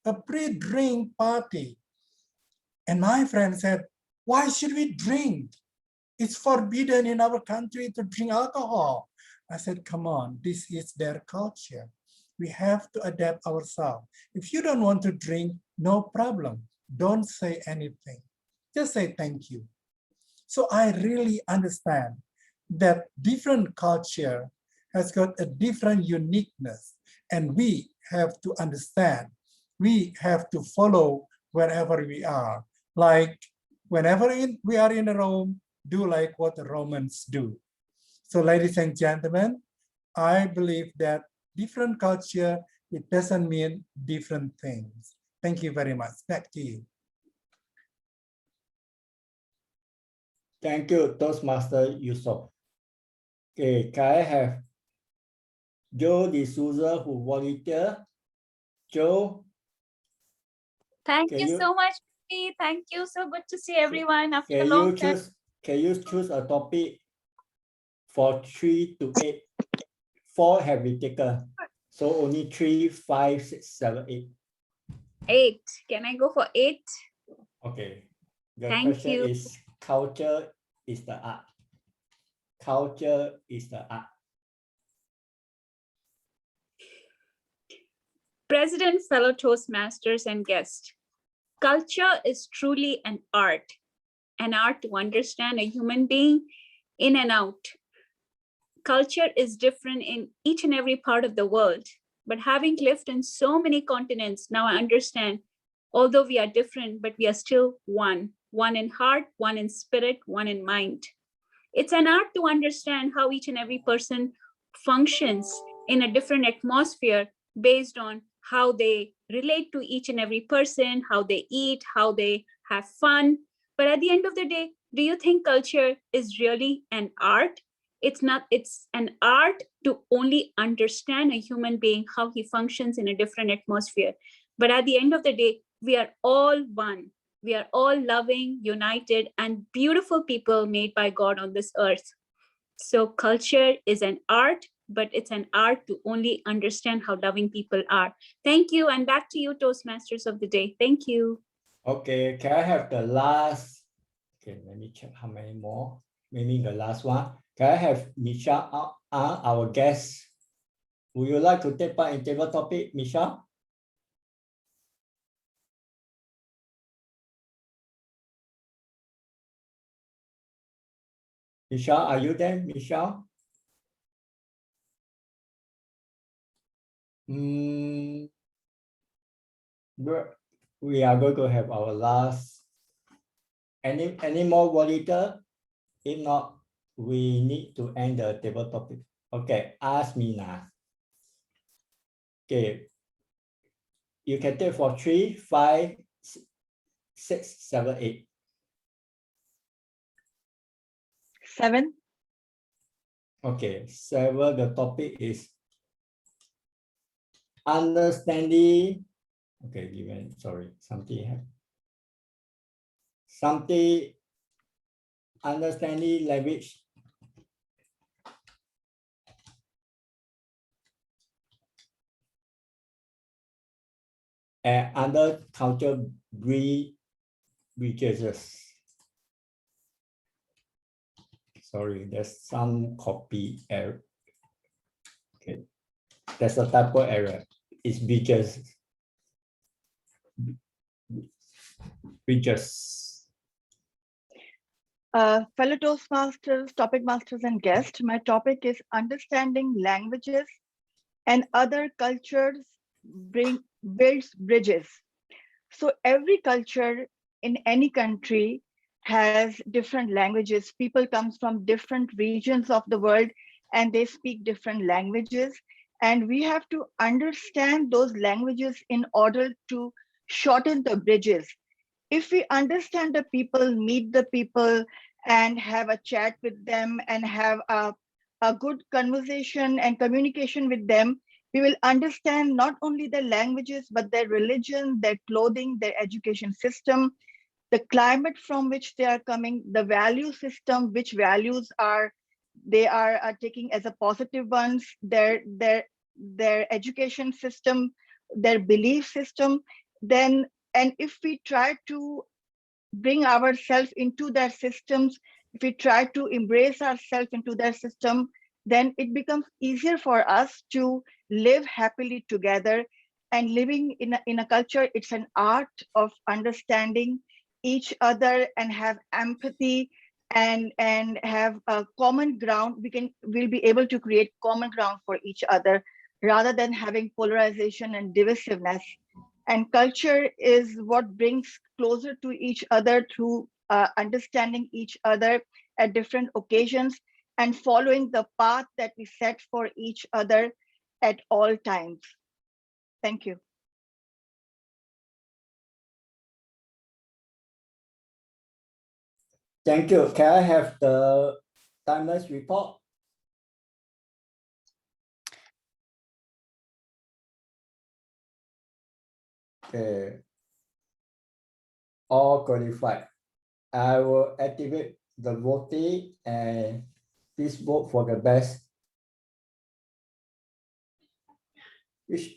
a pre-drink party. And my friend said, why should we drink? It's forbidden in our country to drink alcohol. I said, come on, this is their culture. We have to adapt ourselves. If you don't want to drink, no problem. Don't say anything. Just say thank you. So I really understand that different culture has got a different uniqueness, and we have to understand. We have to follow wherever we are. Like whenever we are in Rome, do like what the Romans do. So ladies and gentlemen, I believe that different culture, it doesn't mean different things. Thank you very much. Back to you. Thank you, Toastmaster Yusuf. Okay, can I have Joe D'Souza who volunteer? Joe, Thank can you you- so much. Vicky. Thank you. So good to see everyone after a can long you time. can you choose a topic for 3 to 8? 4 have been taken. So only 3, 5, 6, 7, 8. 8. Can I go for 8? Okay. The Thank question you. is culture is the art. Culture is the art. President, fellow Toastmasters, and guests. Culture is truly an art to understand a human being in and out. Culture is different in each and every part of the world, but having lived in so many continents, now I understand, although we are different, but we are still one in heart, one in spirit, one in mind. It's an art to understand how each and every person functions in a different atmosphere based on how they relate to each and every person, how they eat, how they have fun. But at the end of the day, do you think culture is really an art? It's not, it's an art to only understand a human being, how he functions in a different atmosphere. But at the end of the day, we are all one. We are all loving, united, and beautiful people made by God on this earth. So culture is an art, but it's an art to only understand how loving people are. Thank you. And back to you, Toastmasters of the day. Thank you. Okay, can I have the last? Okay, let me check how many more. Maybe the last one. Can I have Michelle, our guest? Would you like to take part in table topic, Michelle? Michelle, are you there, Michelle? We are going to have our last. Any more volunteer? If not, we need to end the table topic. Okay, ask me now. Okay, you can take for 3, 5, 6, 7, 8. 7. Okay, 7. The topic is understanding. Okay, given, sorry, something understanding language. And other culture bridges. Sorry, there's some copy error. Okay, there's a typo error. It's bridges. Fellow Toastmasters, topic masters, and guests, my topic is understanding languages and other cultures builds bridges. So every culture in any country has different languages. People come from different regions of the world and they speak different languages. And we have to understand those languages in order to shorten the bridges. If we understand the people, meet the people, and have a chat with them and have a good conversation and communication with them, we will understand not only their languages, but their religion, their clothing, their education system, the climate from which they are coming, the value system, which values they are taking as a positive ones, their education system, their belief system. Then, and if we try to bring ourselves into their systems, if we try to embrace ourselves into their system, then it becomes easier for us to live happily together. And living in a culture, it's an art of understanding each other and have empathy and have a common ground. We'll be able to create common ground for each other rather than having polarization and divisiveness. And culture is what brings closer to each other through understanding each other at different occasions and following the path that we set for each other. at all times. Thank you. Thank you. Can I have the timeless report? Okay. All qualified. I will activate the voting and please vote for the best. Which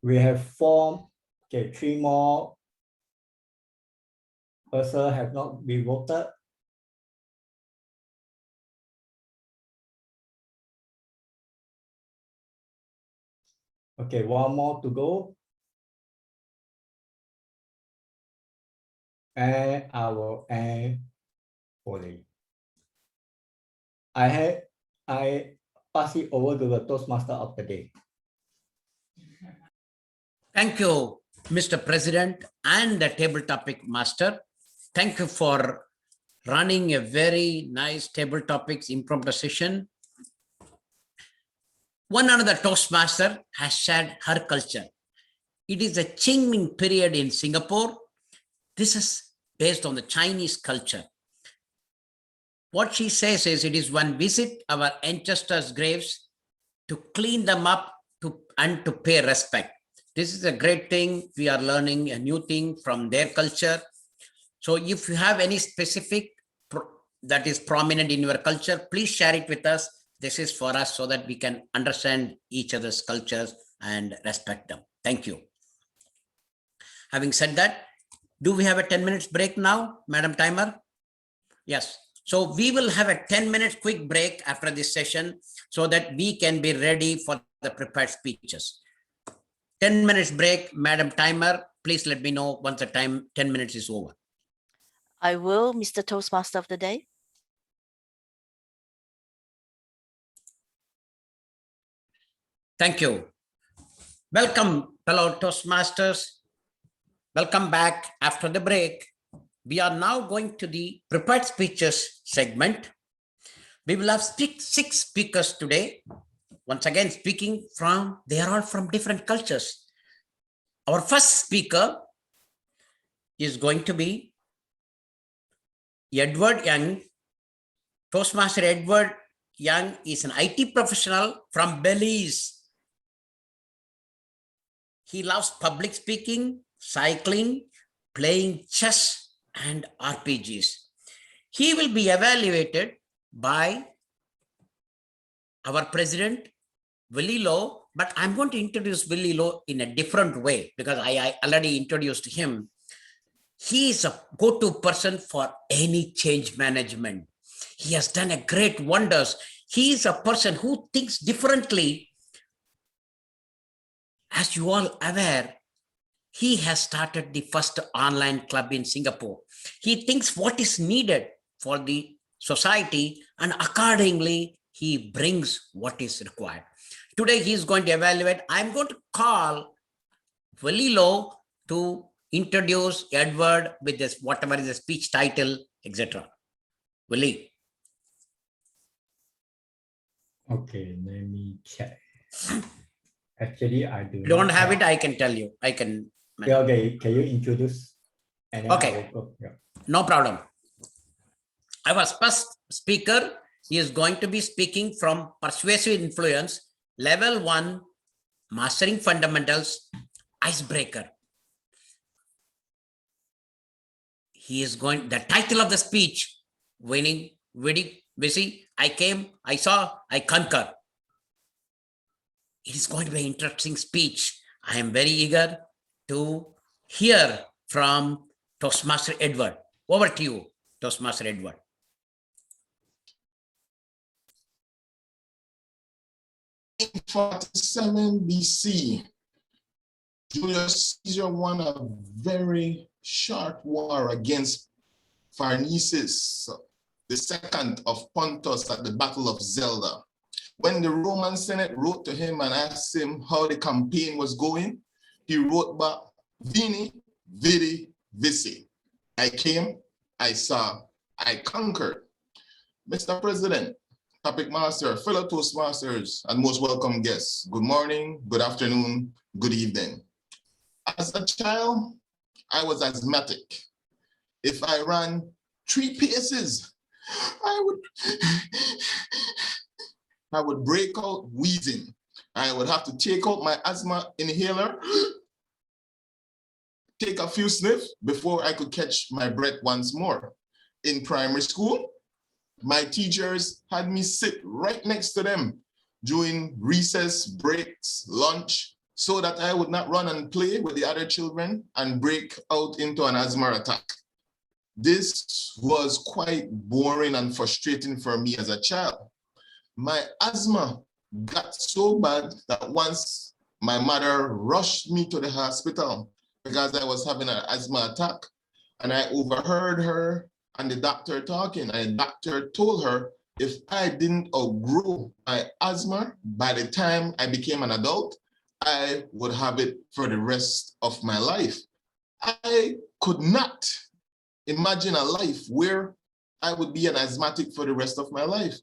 we have three more persons have not been voted. Okay, one more to go. And I will end voting. I pass it over to the Toastmaster of the day. Thank you, Mr. President and the table topic master. Thank you for running a very nice table topics impromptu session. One another Toastmaster has shared her culture. It is a Qingming period in Singapore. This is based on the Chinese culture. What she says is it is one visit our ancestors' graves to clean them up and to pay respect. This is a great thing. We are learning a new thing from their culture. So if you have any specific that is prominent in your culture, please share it with us. This is for us so that we can understand each other's cultures and respect them. Thank you. Having said that, do we have a 10 minutes break now, Madam Timer? Yes. So we will have a 10 minutes quick break after this session so that we can be ready for the prepared speeches. 10 minutes break, Madam Timer. Please let me know once the 10 minutes is over. I will, Mr. Toastmaster of the day. Thank you. Welcome, fellow Toastmasters. Welcome back after the break. We are now going to the prepared speeches segment. We will have 6 speakers today. Once again, they are all from different cultures. Our first speaker is going to be Edward Young. Toastmaster Edward Young is an IT professional from Belize. He loves public speaking, cycling, playing chess, and RPGs. He will be evaluated by our president, Willie Lowe, but I'm going to introduce Willie Lowe in a different way because I already introduced him. He is a go-to person for any change management. He has done a great wonders. He is a person who thinks differently. As you all aware, he has started the first online club in Singapore. He thinks what is needed for the society and accordingly, he brings what is required. Today, he is going to evaluate. I'm going to call Willie Lowe to introduce Edward with this, whatever is the speech title, etc. Willie. Okay, let me check. Actually, I don't have it. I can tell you. I can. Yeah, okay, can you introduce? And then okay, yeah. No problem. Our first speaker is going to be speaking from Persuasive Influence, Level 1, Mastering Fundamentals, Icebreaker. He is going, the title of the speech, winning, busy, I came, I saw, I conquer. It is going to be an interesting speech. I am very eager to hear from Toastmaster Edward. Over to you, Toastmaster Edward. In 47 BC, Julius Caesar won a very short war against Pharnesis, the second of Pontus at the Battle of Zelda. When the Roman Senate wrote to him and asked him how the campaign was going, he wrote back, Vini, Vidi, Vici. I came, I saw, I conquered. Mr. President, topic master, fellow Toastmasters, and most welcome guests, good morning, good afternoon, good evening. As a child, I was asthmatic. If I ran 3 paces, I would break out wheezing. I would have to take out my asthma inhaler, take a few sniffs before I could catch my breath once more. In primary school, my teachers had me sit right next to them during recess, breaks, lunch, so that I would not run and play with the other children and break out into an asthma attack. This was quite boring and frustrating for me as a child. My asthma got so bad that once my mother rushed me to the hospital because I was having an asthma attack, and I overheard her and the doctor talking, and the doctor told her if I didn't outgrow my asthma by the time I became an adult, I would have it for the rest of my life. I could not imagine a life where I would be an asthmatic for the rest of my life.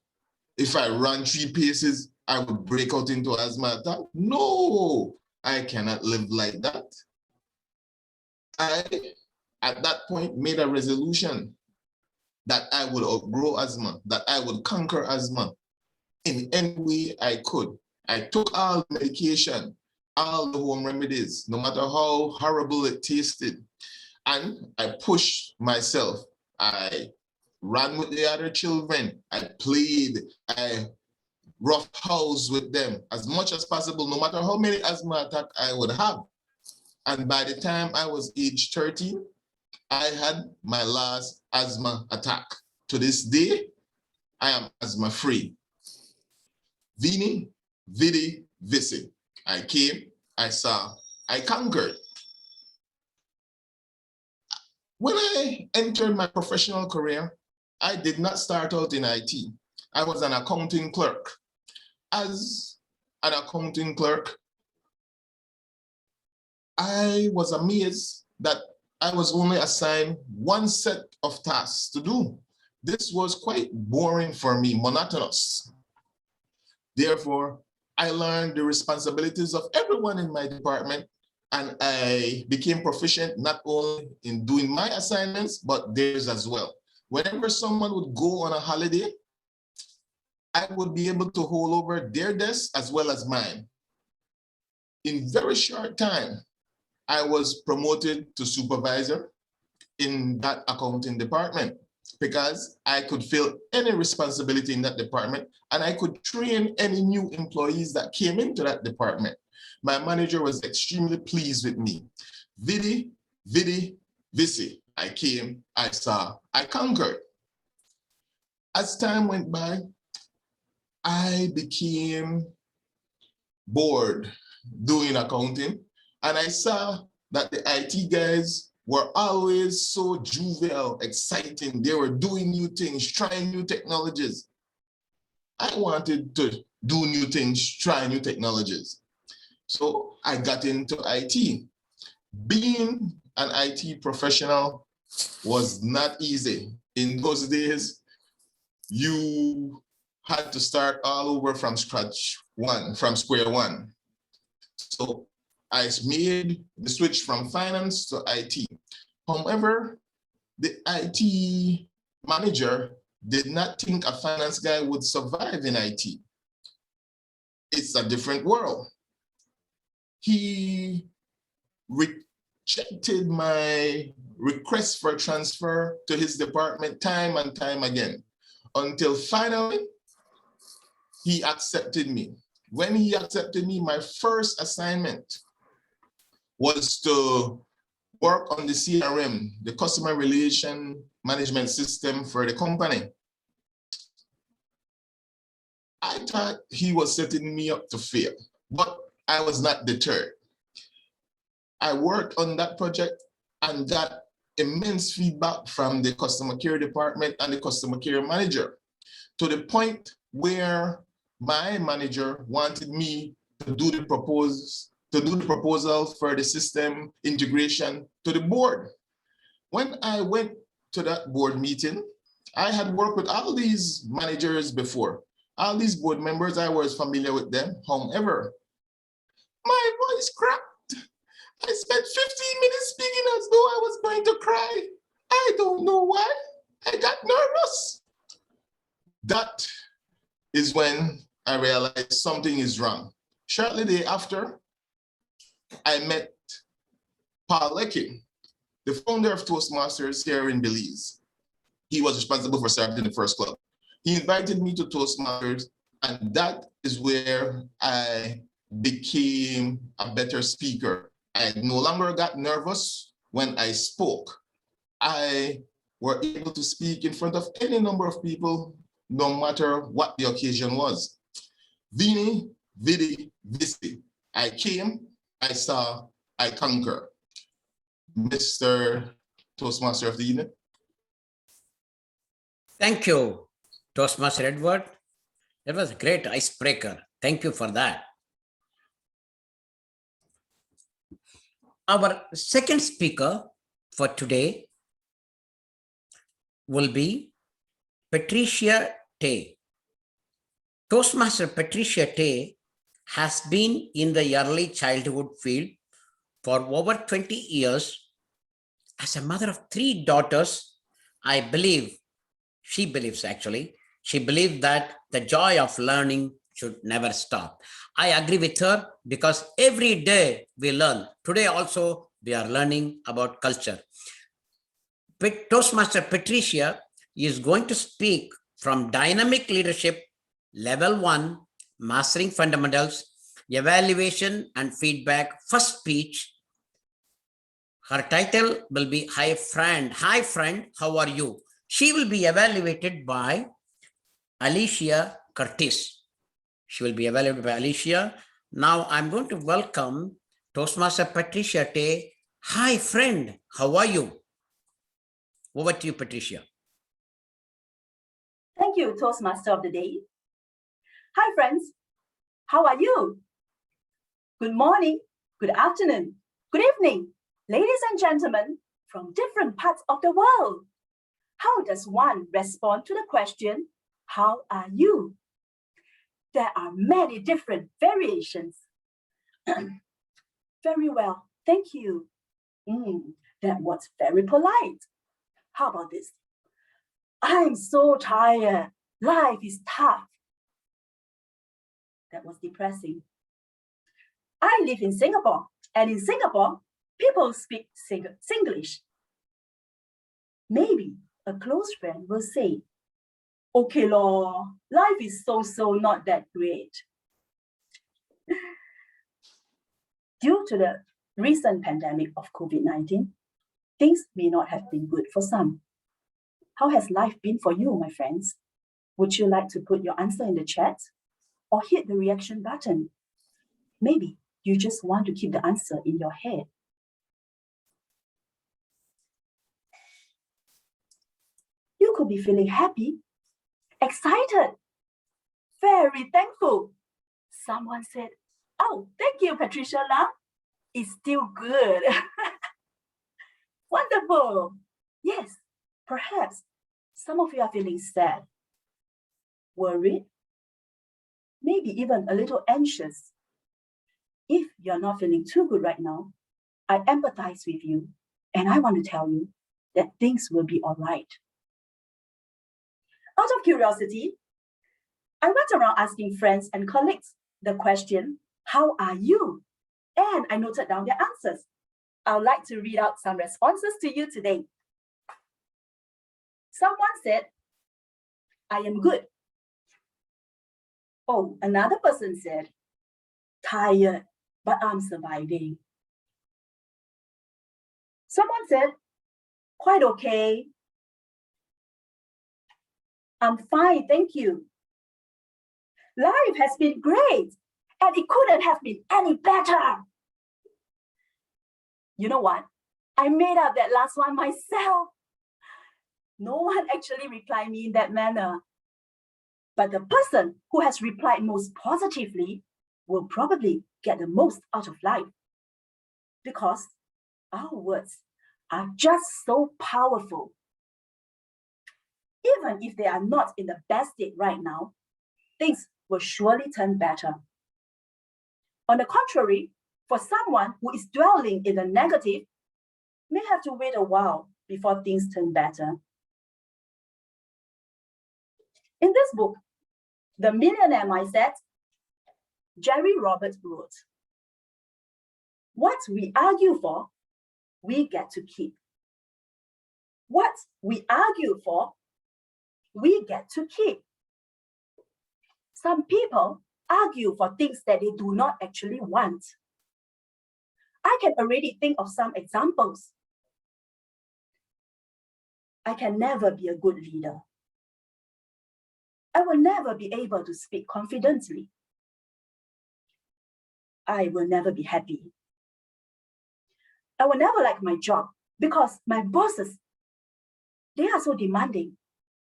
If I ran 3 paces, I would break out into asthma attack. No, I cannot live like that. I, at that point, made a resolution that I would outgrow asthma, that I would conquer asthma in any way I could. I took all the medication, all the home remedies, no matter how horrible it tasted. And I pushed myself. I ran with the other children. I played. I roughhoused with them as much as possible, no matter how many asthma attacks I would have. And by the time I was age 13, I had my last asthma attack. To this day, I am asthma free. Vini, Vidi, Vici. I came, I saw, I conquered. When I entered my professional career, I did not start out in IT. I was an accounting clerk. As an accounting clerk, I was amazed that I was only assigned one set of tasks to do. This was quite boring for me, monotonous. Therefore, I learned the responsibilities of everyone in my department, and I became proficient not only in doing my assignments, but theirs as well. Whenever someone would go on a holiday, I would be able to hold over their desk as well as mine. In very short time, I was promoted to supervisor in that accounting department because I could fill any responsibility in that department, and I could train any new employees that came into that department. My manager was extremely pleased with me. Vidi, Vidi, Vici. I came, I saw, I conquered. As time went by, I became bored doing accounting, and I saw that the IT guys were always so jovial, exciting. They were doing new things, trying new technologies. I wanted to do new things, try new technologies. So I got into IT. Being an IT professional was not easy. In those days, you had to start all over from square one. So I made the switch from finance to IT. However, the IT manager did not think a finance guy would survive in IT. It's a different world. He rejected my request for transfer to his department time and time again, until finally he accepted me. When he accepted me, my first assignment was to work on the CRM, the customer relation management system for the company. I thought he was setting me up to fail, but I was not deterred. I worked on that project and got immense feedback from the customer care department and the customer care manager, to the point where my manager wanted me to do the proposal for the system integration to the board. When I went to that board meeting, I had worked with all these managers before. All these board members, I was familiar with them. However, my voice cracked. I spent 15 minutes speaking as though I was going to cry. I don't know why. I got nervous. That is when I realized something is wrong. Shortly thereafter, I met Paul Leckie, the founder of Toastmasters here in Belize. He was responsible for starting the first club. He invited me to Toastmasters, and that is where I became a better speaker. I no longer got nervous when I spoke. I were able to speak in front of any number of people, no matter what the occasion was. Vini, vidi, vici. I came, I saw, I conquer. Mr. Toastmaster of the evening. Thank you, Toastmaster Edward. That was a great icebreaker. Thank you for that. Our second speaker for today will be Patricia Tay. Toastmaster Patricia Tay has been in the early childhood field for over 20 years. As a mother of 3 daughters, she believes that the joy of learning should never stop. I agree with her because every day we learn. Today also we are learning about culture. Toastmaster Patricia is going to speak from Dynamic Leadership Level 1, Mastering Fundamentals, Evaluation and Feedback, First Speech. Her title will be Hi Friend, How Are You? She will be evaluated by Alicia Curtis. Now I'm going to welcome Toastmaster Patricia Tay. Hi friend, how are you? Over to you, Patricia. Thank you, Toastmaster of the Day. Hi friends, how are you? Good morning, good afternoon, good evening, ladies and gentlemen from different parts of the world. How does one respond to the question, how are you? There are many different variations. Very well, thank you. That was very polite. How about this? I'm so tired. Life is tough. That was depressing. I live in Singapore, and in Singapore, people speak Singlish. Maybe a close friend will say, okay, lor, life is so not that great. Due to the recent pandemic of COVID-19, things may not have been good for some. How has life been for you, my friends? Would you like to put your answer in the chat or hit the reaction button? Maybe you just want to keep the answer in your head. You could be feeling happy, excited, very thankful. Someone said, oh, thank you, Patricia Lam. It's still good. Wonderful. Yes, perhaps some of you are feeling sad, worried, maybe even a little anxious. If you're not feeling too good right now, I empathize with you, and I want to tell you that things will be all right. Out of curiosity, I went around asking friends and colleagues the question, how are you? And I noted down their answers. I would like to read out some responses to you today. Someone said, I am good. Oh, another person said, tired, but I'm surviving. Someone said, quite okay. I'm fine, thank you. Life has been great, and it couldn't have been any better. You know what? I made up that last one myself. No one actually replied me in that manner. But the person who has replied most positively will probably get the most out of life, because our words are just so powerful. Even if they are not in the best state right now, things will surely turn better. On the contrary, for someone who is dwelling in the negative, may have to wait a while before things turn better. In this book, The Millionaire Mindset, Jerry Roberts wrote, "What we argue for, we get to keep. What we argue for, we get to keep." Some people argue for things that they do not actually want. I can already think of some examples. I can never be a good leader. I will never be able to speak confidently. I will never be happy. I will never like my job because my bosses, they are so demanding.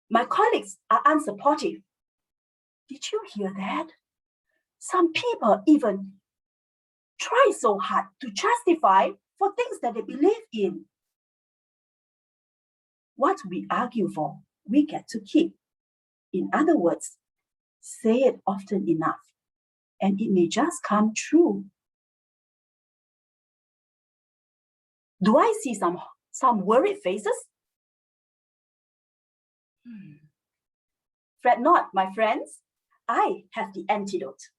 My colleagues are unsupportive. Did you hear that? Some people even try so hard to justify for things that they believe in. What we argue for, we get to keep. In other words, say it often enough, and it may just come true. Do I see some worried faces? Fret not, my friends. I have the antidote.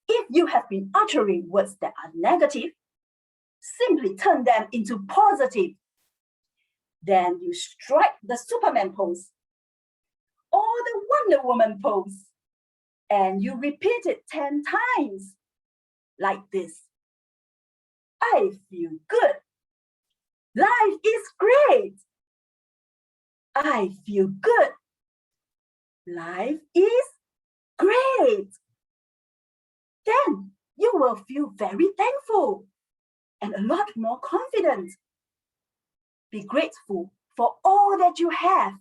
If you have been uttering words that are negative, simply turn them into positive. Then you strike the Superman pose or the Wonder Woman pose, and you repeat it 10 times like this. I feel good. Life is great. I feel good. Life is great. Then you will feel very thankful and a lot more confident. Be grateful for all that you have.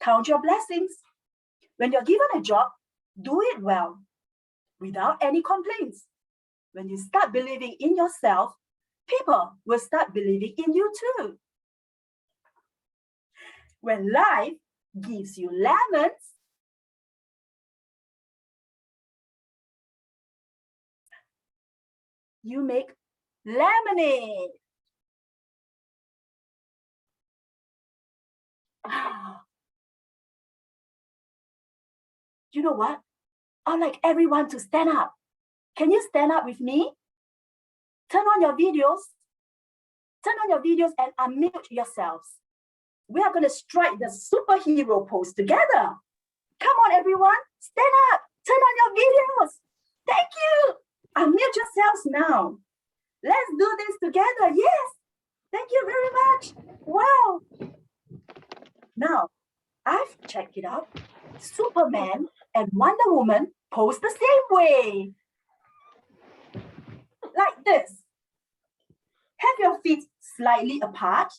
Count your blessings. When you're given a job, do it well, without any complaints. When you start believing in yourself, people will start believing in you too. When life gives you lemons, you make lemonade. You know what? I'd like everyone to stand up. Can you stand up with me? Turn on your videos. Turn on your videos and unmute yourselves. We are going to strike the superhero pose together. Come on, everyone. Stand up. Turn on your videos. Thank you. Unmute yourselves now. Let's do this together. Yes. Thank you very much. Wow. Now, I've checked it out. Superman and Wonder Woman pose the same way. Like this. Have your feet slightly apart.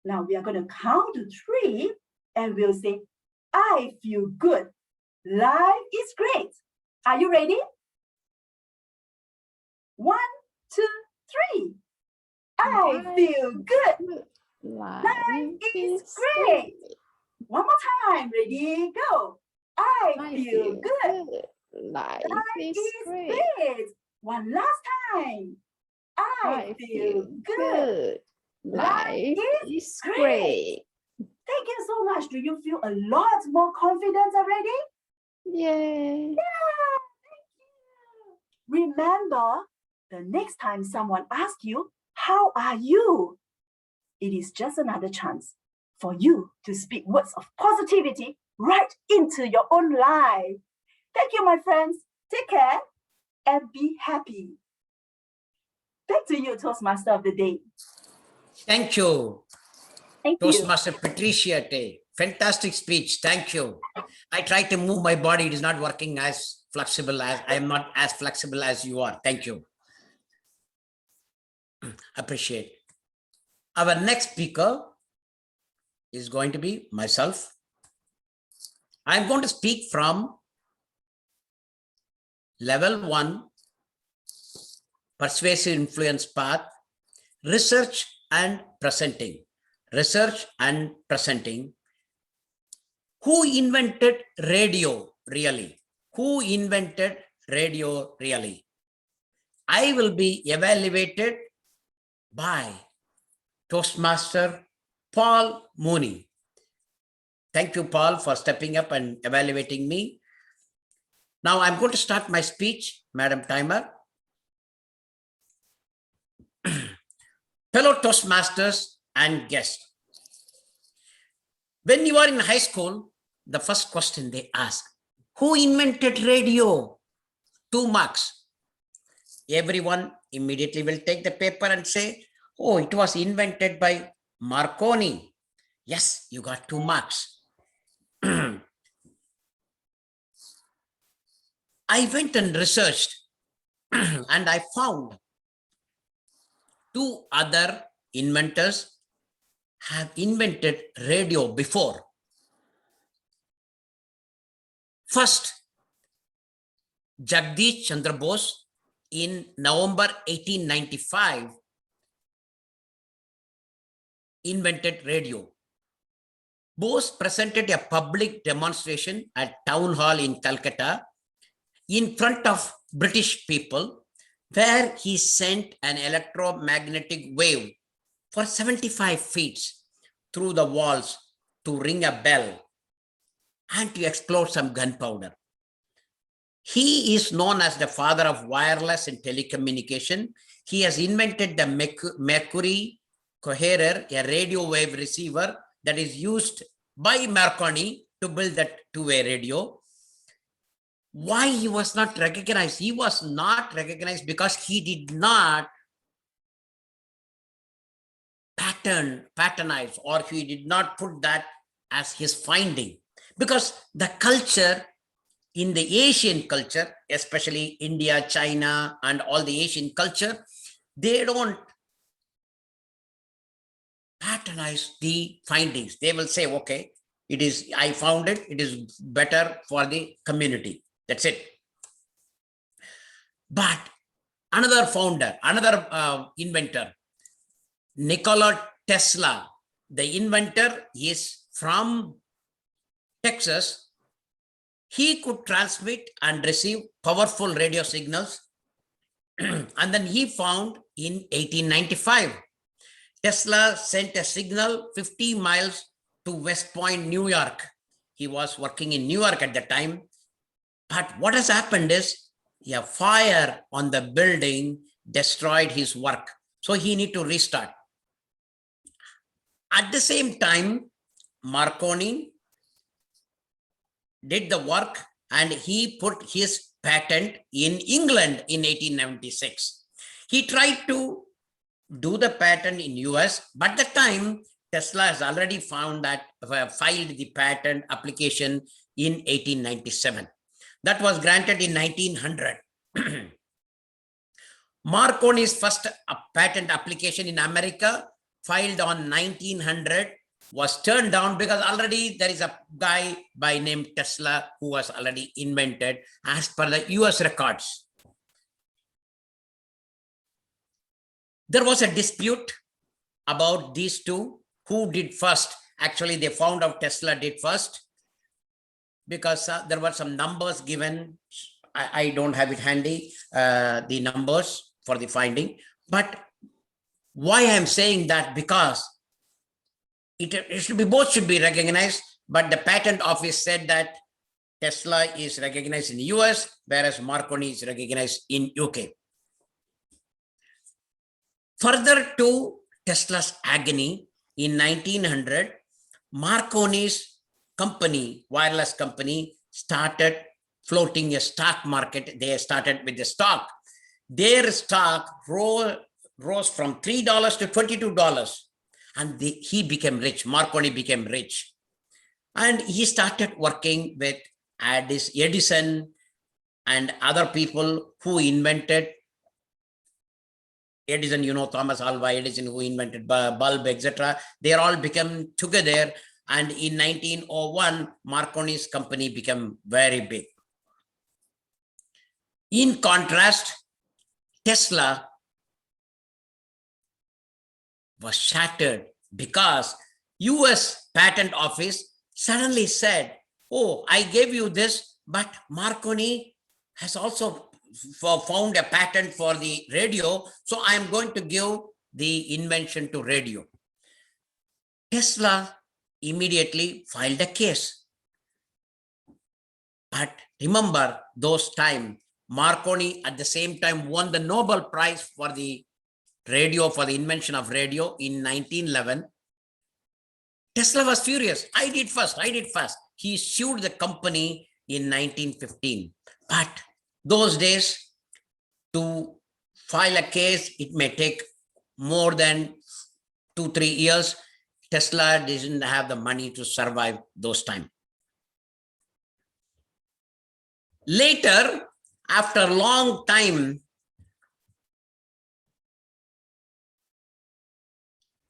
Now we are going to count to 3 and we'll say, I feel good. Life is great. Are you ready? 1, 2, 3. I feel good. Life is great. One more time. Ready, go. I feel good. Life is great. One last time. I feel good. Life is great. Thank you so much. Do you feel a lot more confident already? Yeah. Yeah. Thank you. Remember, the next time someone asks you, how are you? It is just another chance for you to speak words of positivity right into your own life. Thank you, my friends. Take care and be happy. Back to you, Toastmaster of the Day. Thank you. Thank Toastmaster Patricia Tay. Fantastic speech. Thank you. I try to move my body. It is not working as flexible as I am not as flexible as you are. Thank you. Appreciate. Our next speaker is going to be myself. I'm going to speak from level 1, persuasive influence path, research and presenting. Research and presenting. Who invented radio really? Who invented radio really? I will be evaluated by Toastmaster Paul Mooney. Thank you, Paul, for stepping up and evaluating me. Now I'm going to start my speech, Madam Timer. Fellow Toastmasters and guests, when you are in high school, the first question they ask, who invented radio? 2 marks. Everyone immediately will take the paper and say, oh, it was invented by Marconi. Yes, you got 2 marks. I went and researched and I found 2 other inventors have invented radio before. First, Jagdish Chandra Bose in November 1895 invented radio. Bose presented a public demonstration at Town Hall in Calcutta in front of British people, where he sent an electromagnetic wave for 75 feet through the walls to ring a bell and to explode some gunpowder. He is known as the father of wireless and telecommunication. He has invented the Mercury Coherer, a radio wave receiver that is used by Marconi to build that two-way radio. Why he was not recognized? He was not recognized because he did not patronize, or he did not put that as his finding. Because the culture, in the Asian culture, especially India, China, and all the Asian culture, they don't patronize the findings. They will say, okay, it is, I found it, it is better for the community. That's it. But another founder, another inventor, Nikola Tesla, the inventor is from Texas. He could transmit and receive powerful radio signals. And then he found in 1895, Tesla sent a signal 50 miles to West Point, New York. He was working in New York at the time. But what has happened is a fire on the building destroyed his work. So he need to restart. At the same time, Marconi did the work and he put his patent in England in 1896. He tried to do the patent in US, but at the time Tesla has already found that filed the patent application in 1897. That was granted in 1900. Marconi's first patent application in America, filed on 1900, was turned down because already there is a guy by name Tesla who was already invented as per the US records. There was a dispute about these two, who did first. Actually, they found out Tesla did first because there were some numbers given. I don't have it handy, the numbers for the finding. But why I'm saying that, because it should be, both should be recognized, but the patent office said that Tesla is recognized in the US, whereas Marconi is recognized in UK. Further to Tesla's agony, in 1900, Marconi's company, wireless company, started floating a stock market. They started with the stock. Their stock rose from $3 to $22. And he became rich. Marconi became rich. And he started working with Edison and other people who invented Edison, you know, Thomas Alva Edison, who invented bulb, etc. They all become together. And in 1901, Marconi's company became very big. In contrast, Tesla was shattered because US Patent Office suddenly said, oh, I gave you this, but Marconi has also found a patent for the radio, so I'm going to give the invention to radio. Tesla immediately filed a case. But remember those times, Marconi at the same time won the Nobel Prize for the radio, for the invention of radio in 1911. Tesla was furious. I did first. He sued the company in 1915. But those days, to file a case, it may take more than 2-3 years. Tesla didn't have the money to survive those times. Later, after a long time,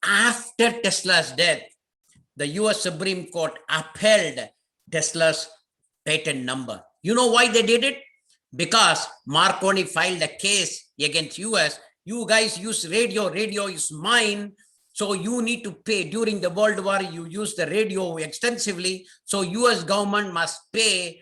after Tesla's death, the US Supreme Court upheld Tesla's patent number. You know why they did it? Because Marconi filed a case against US. You guys use radio, radio is mine. So you need to pay. During the World War, you use the radio extensively. So US government must pay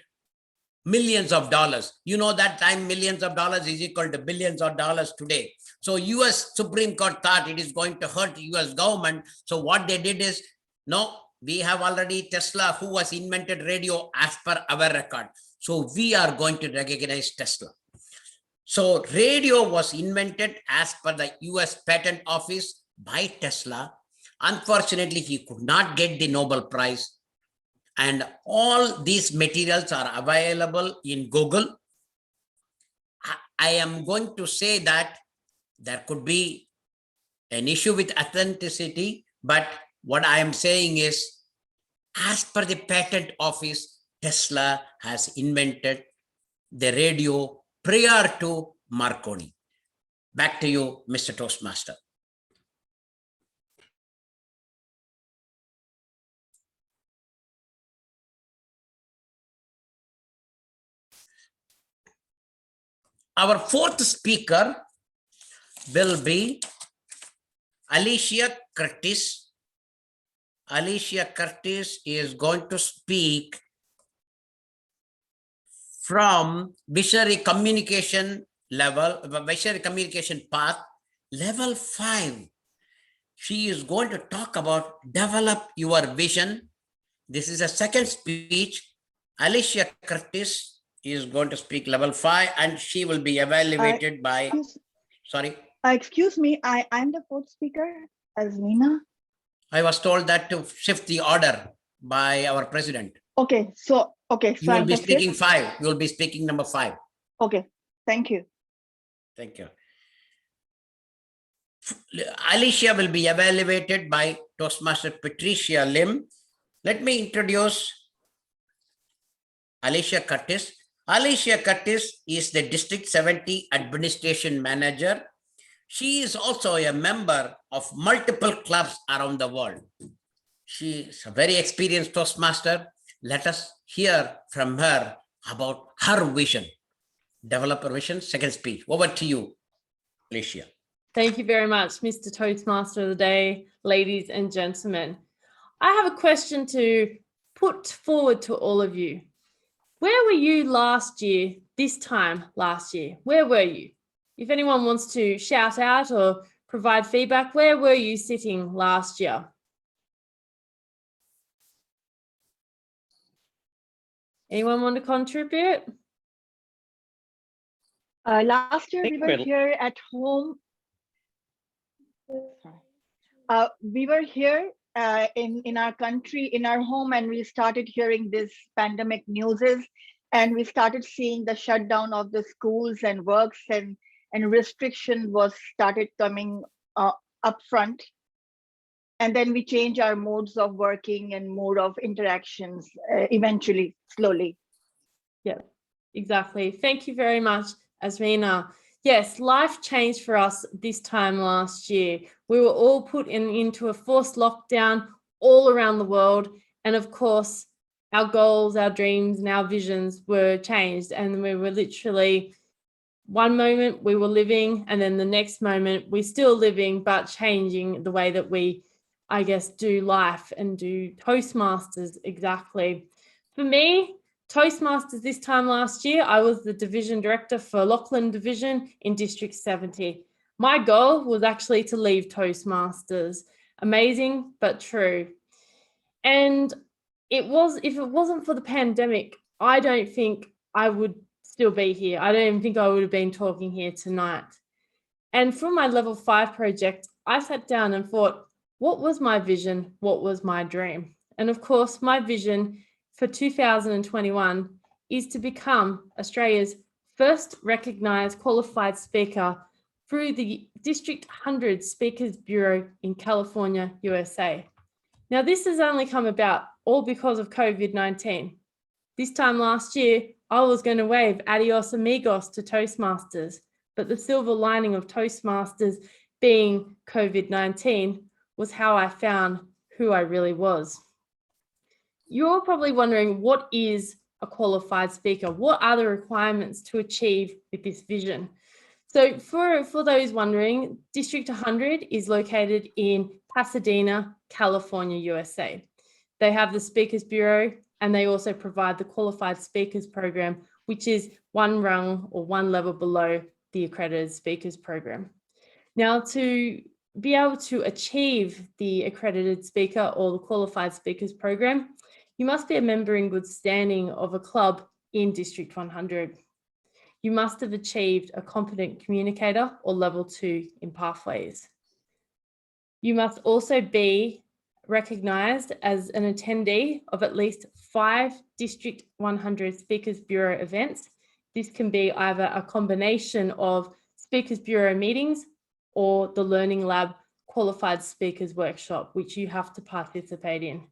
millions of dollars. You know, that time millions of dollars is equal to billions of dollars today. So US Supreme Court thought it is going to hurt US government. So what they did is, no, we have already Tesla who has invented radio as per our record. So we are going to recognize Tesla. So radio was invented as per the US Patent Office by Tesla. Unfortunately, he could not get the Nobel Prize. And all these materials are available in Google. I am going to say that there could be an issue with authenticity, but what I am saying is, as per the patent office, Tesla has invented the radio prior to Marconi. Back to you, Mr. Toastmaster. Our fourth speaker will be Alicia Curtis. Alicia Curtis is going to speak from visionary communication level, visionary communication path, level 5. She is going to talk about develop your vision. This is a second speech. Alicia Curtis is going to speak level 5 and she will be evaluated by, sorry. Excuse me, I'm the fourth speaker, Azmina. I was told that to shift the order by our president. Okay, so you will be speaking 5. You will be speaking number 5. Okay, thank you. Thank you. Alicia will be evaluated by Toastmaster Patricia Lim. Let me introduce Alicia Curtis. Alicia Curtis is the District 70 Administration Manager. She is also a member of multiple clubs around the world. She is a very experienced Toastmaster. Let us hear from her about her vision. Develop her vision, second speech. Over to you, Alicia. Thank you very much, Mr. Toastmaster of the Day, ladies and gentlemen. I have a question to put forward to all of you. Where were you last year, this time last year? Where were you? If anyone wants to shout out or provide feedback, where were you sitting last year? Anyone want to contribute? Last year we were here at home. We were here in our country, in our home, and we started hearing this pandemic news, and we started seeing the shutdown of the schools and works, and restriction was started coming up front. And then we change our modes of working and mode of interactions eventually, slowly. Yeah, exactly. Thank you very much, Azmina. yes, life changed for us this time last year. We were all put into a forced lockdown all around the world. And of course, our goals, our dreams, and our visions were changed. And we were literally, one moment we were living, and then the next moment we're still living, but changing the way that we, I guess, do life and do Toastmasters exactly. For me, Toastmasters this time last year, I was the division director for Lachlan Division in District 70. My goal was actually to leave Toastmasters. Amazing, but true. And if it wasn't for the pandemic, I don't think I would still be here. I don't even think I would have been talking here tonight. And for my level 5 project, I sat down and thought, what was my vision? What was my dream? And of course, my vision for 2021 is to become Australia's first recognised qualified speaker through the District 100 Speakers Bureau in California, USA. Now, this has only come about all because of COVID-19. This time last year, I was going to wave adios amigos to Toastmasters, but the silver lining of Toastmasters being COVID-19 was how I found who I really was. You're probably wondering, what is a qualified speaker? What are the requirements to achieve with this vision? So for those wondering, District 100 is located in Pasadena, California, USA. They have the Speakers Bureau, and they also provide the Qualified Speakers Program, which is one rung or one level below the Accredited Speakers Program. Now, to be able to achieve the Accredited Speaker or the Qualified Speakers Program, you must be a member in good standing of a club in District 100. You must have achieved a competent communicator or level 2 in pathways. You must also be recognised as an attendee of at least 5 District 100 Speakers Bureau events. This can be either a combination of Speakers Bureau meetings or the Learning Lab Qualified Speakers Workshop, which you have to participate in.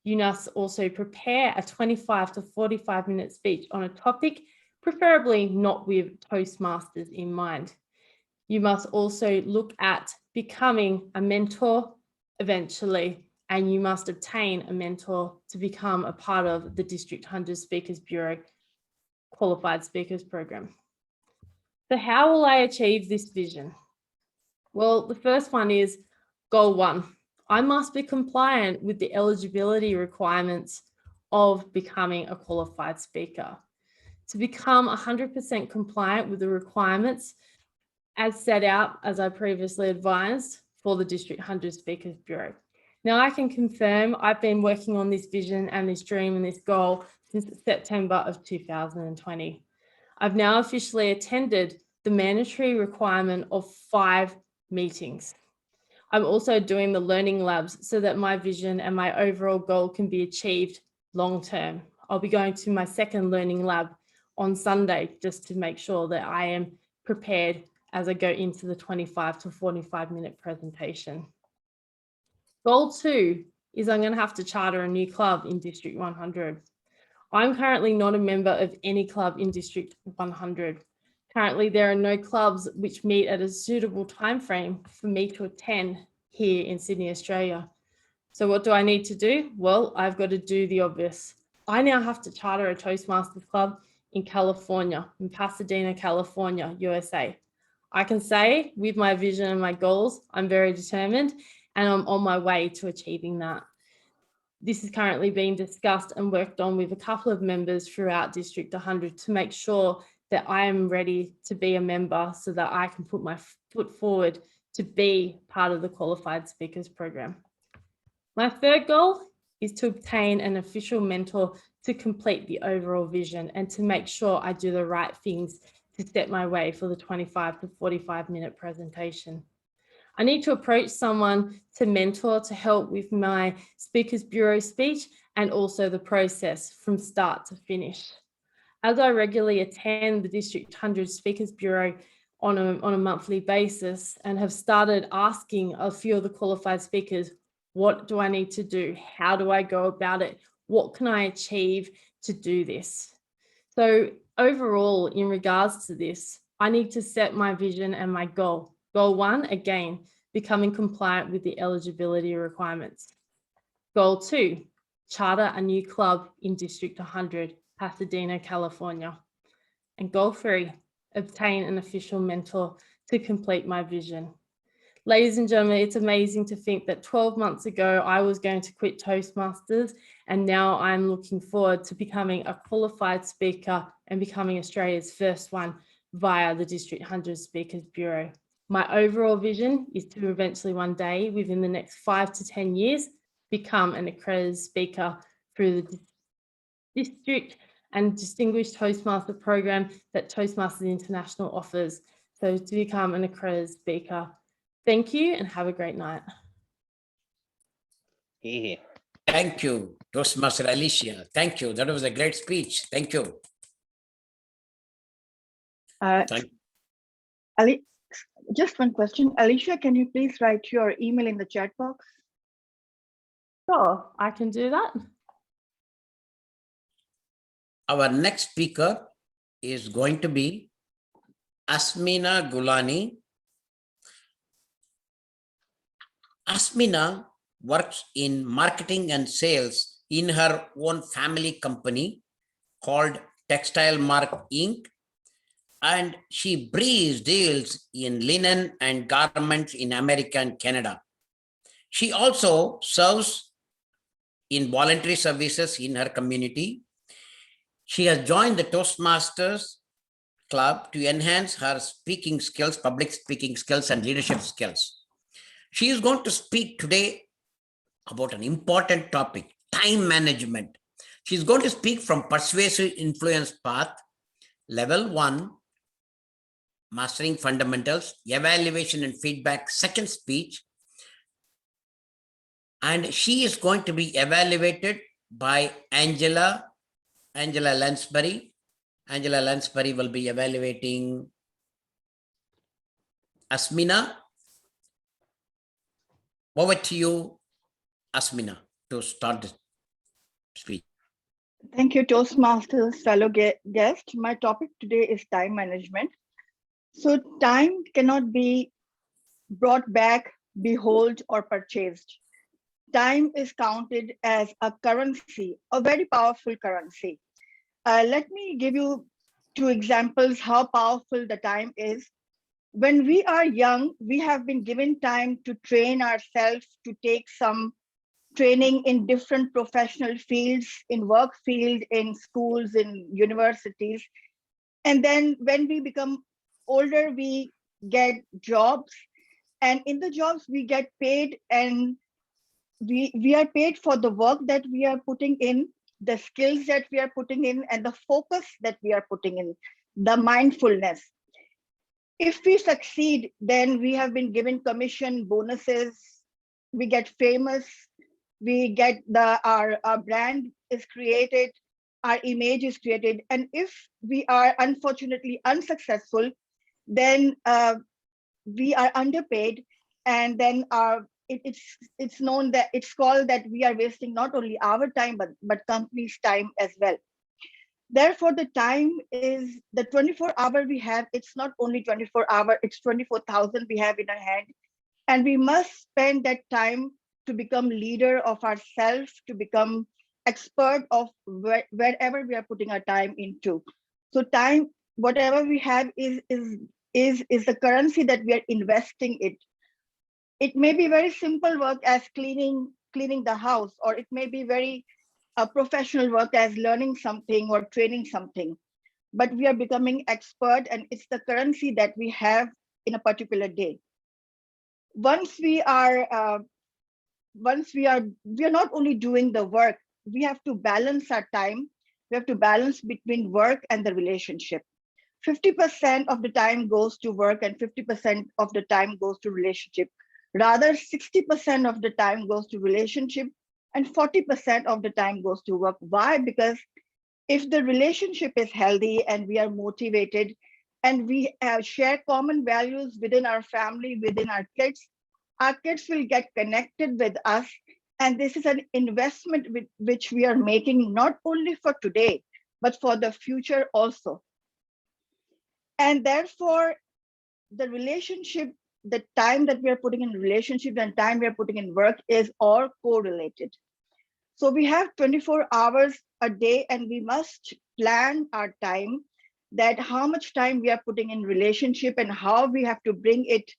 You must also prepare a 25 to 45-minute speech on a topic, preferably not with Toastmasters in mind. You must also look at becoming a mentor eventually, and you must obtain a mentor to become a part of the District 100 Speakers Bureau Qualified Speakers Program. So how will I achieve this vision? Well, the first one is goal 1. I must be compliant with the eligibility requirements of becoming a qualified speaker. To become 100% compliant with the requirements as set out, as I previously advised, for the District 100 Speakers Bureau. Now, I can confirm I've been working on this vision and this dream and this goal since September of 2020. I've now officially attended the mandatory requirement of 5 meetings. I'm also doing the learning labs so that my vision and my overall goal can be achieved long term. I'll be going to my second learning lab on Sunday just to make sure that I am prepared as I go into the 25 to 45-minute presentation. Goal 2 is I'm going to have to charter a new club in District 100. I'm currently not a member of any club in District 100. Currently, there are no clubs which meet at a suitable time frame for me to attend here in Sydney, Australia. So what do I need to do? Well, I've got to do the obvious. I now have to charter a Toastmasters club in California, in Pasadena, California, USA. I can say with my vision and my goals, I'm very determined and I'm on my way to achieving that. This is currently being discussed and worked on with a couple of members throughout District 100 to make sure that I am ready to be a member so that I can put my foot forward to be part of the Qualified Speakers Program. My third goal is to obtain an official mentor to complete the overall vision and to make sure I do the right things to set my way for the 25 to 45-minute presentation. I need to approach someone to mentor to help with my Speakers Bureau speech and also the process from start to finish. As I regularly attend the District 100 Speakers Bureau on a monthly basis and have started asking a few of the qualified speakers, what do I need to do? How do I go about it? What can I achieve to do this? So overall, in regards to this, I need to set my vision and my goal. Goal 1, again, becoming compliant with the eligibility requirements. Goal 2, charter a new club in District 100, Pasadena, California. And goal 3, obtain an official mentor to complete my vision. Ladies and gentlemen, it's amazing to think that 12 months ago, I was going to quit Toastmasters, and now I'm looking forward to becoming a qualified speaker and becoming Australia's first one via the District 100 Speakers Bureau. My overall vision is to eventually one day, within the next 5 to 10 years, become an accredited speaker through the District and Distinguished Toastmaster program that Toastmasters International offers. So to become an accredited speaker. Thank you and have a great night. Yeah. Thank you, Toastmaster Alicia. Thank you. That was a great speech. Thank you. Ali, just one question. Alicia, can you please write your email in the chat box? Sure, I can do that. Our next speaker is going to be Asmina Gulani. Asmina works in marketing and sales in her own family company called Textile Mark Inc. And she breeds deals in linen and garments in America and Canada. She also serves in voluntary services in her community. She has joined the Toastmasters Club to enhance her speaking skills, public speaking skills, and leadership skills. She is going to speak today about an important topic, time management. She's going to speak from Persuasive Influence Path, Level 1, Mastering Fundamentals, Evaluation and Feedback, second speech. And she is going to be evaluated by Angela Lansbury. Angela Lansbury will be evaluating Asmina. Over to you, Asmina, to start the speech. Thank you, Toastmasters, fellow guest. My topic today is time management. So time cannot be brought back, behold, or purchased. Time is counted as a currency, a very powerful currency. Let me give you 2 examples how powerful the time is. When we are young, we have been given time to train ourselves, to take some training in different professional fields, in work field, in schools, in universities. And then when we become older, we get jobs, and in the jobs we get paid, and we are paid for the work that we are putting in, the skills that we are putting in, and the focus that we are putting in, the mindfulness. If we succeed, then we have been given commission, bonuses, we get famous, we get our brand is created, our image is created. And if we are unfortunately unsuccessful, then we are underpaid, and then it's known that it's called that we are wasting not only our time, but company's time as well. Therefore, the time is the 24-hour we have. It's not only 24-hour, it's 24,000 we have in our hand. And we must spend that time to become leader of ourselves, to become expert of wherever we are putting our time into. So time, whatever we have is the currency that we are investing it. It may be very simple work as cleaning the house, or it may be very professional work as learning something or training something. But we are becoming expert, and it's the currency that we have in a particular day. Once we are not only doing the work, we have to balance our time. We have to balance between work and the relationship. 50% of the time goes to work and 50% of the time goes to relationship. Rather, 60% of the time goes to relationship and 40% of the time goes to work. Why? Because if the relationship is healthy and we are motivated and we share common values within our family, within our kids will get connected with us. And this is an investment which we are making not only for today, but for the future also. And therefore, the relationship, the time that we are putting in relationship and time we are putting in work is all correlated. So we have 24 hours a day and we must plan our time, that how much time we are putting in relationship and how we have to bring it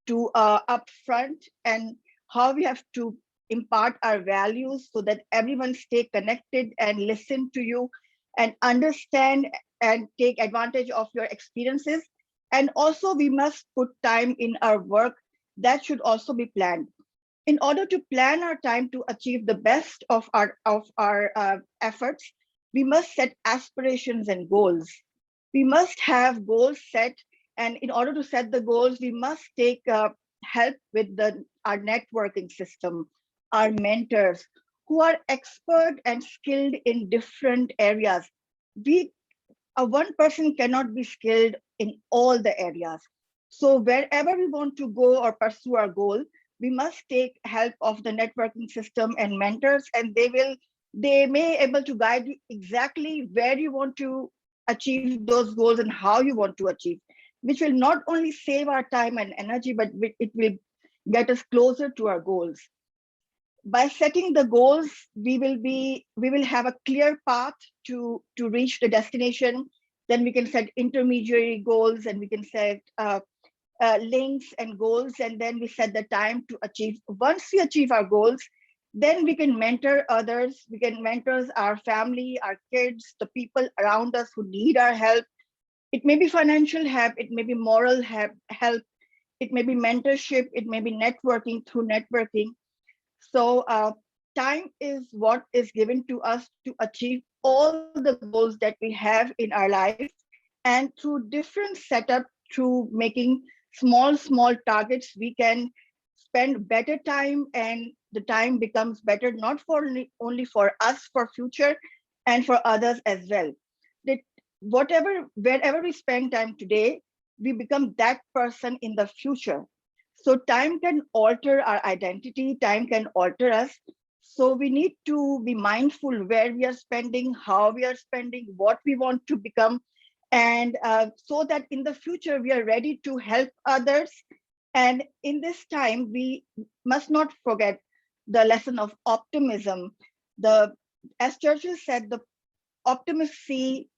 to upfront, and how we have to impart our values so that everyone stay connected and listen to you and understand and take advantage of your experiences. And also we must put time in our work. That should also be planned. In order to plan our time to achieve the best of our efforts, we must set aspirations and goals. We must have goals set, and in order to set the goals, we must take help with our networking system, our mentors who are expert and skilled in different areas. One person cannot be skilled in all the areas. So wherever we want to go or pursue our goal, we must take help of the networking system and mentors, and they may able to guide you exactly where you want to achieve those goals and how you want to achieve, which will not only save our time and energy, but it will get us closer to our goals. By setting the goals, we will have a clear path to reach the destination. Then we can set intermediary goals, and we can set links and goals, and then we set the time to achieve. Once we achieve our goals, then we can mentor others. We can mentor our family, our kids, the people around us who need our help. It may be financial help, it may be moral help, it may be mentorship, it may be networking through networking. So time is what is given to us to achieve all the goals that we have in our life, and through different setup, through making small targets, we can spend better time, and the time becomes better, not for only for us, for future, and for others as well. That wherever we spend time today, we become that person in the future. So time can alter our identity, time can alter us. So we need to be mindful where we are spending, how we are spending, what we want to become, and so that in the future we are ready to help others. And in this time, we must not forget the lesson of optimism. As Churchill said, the optimists see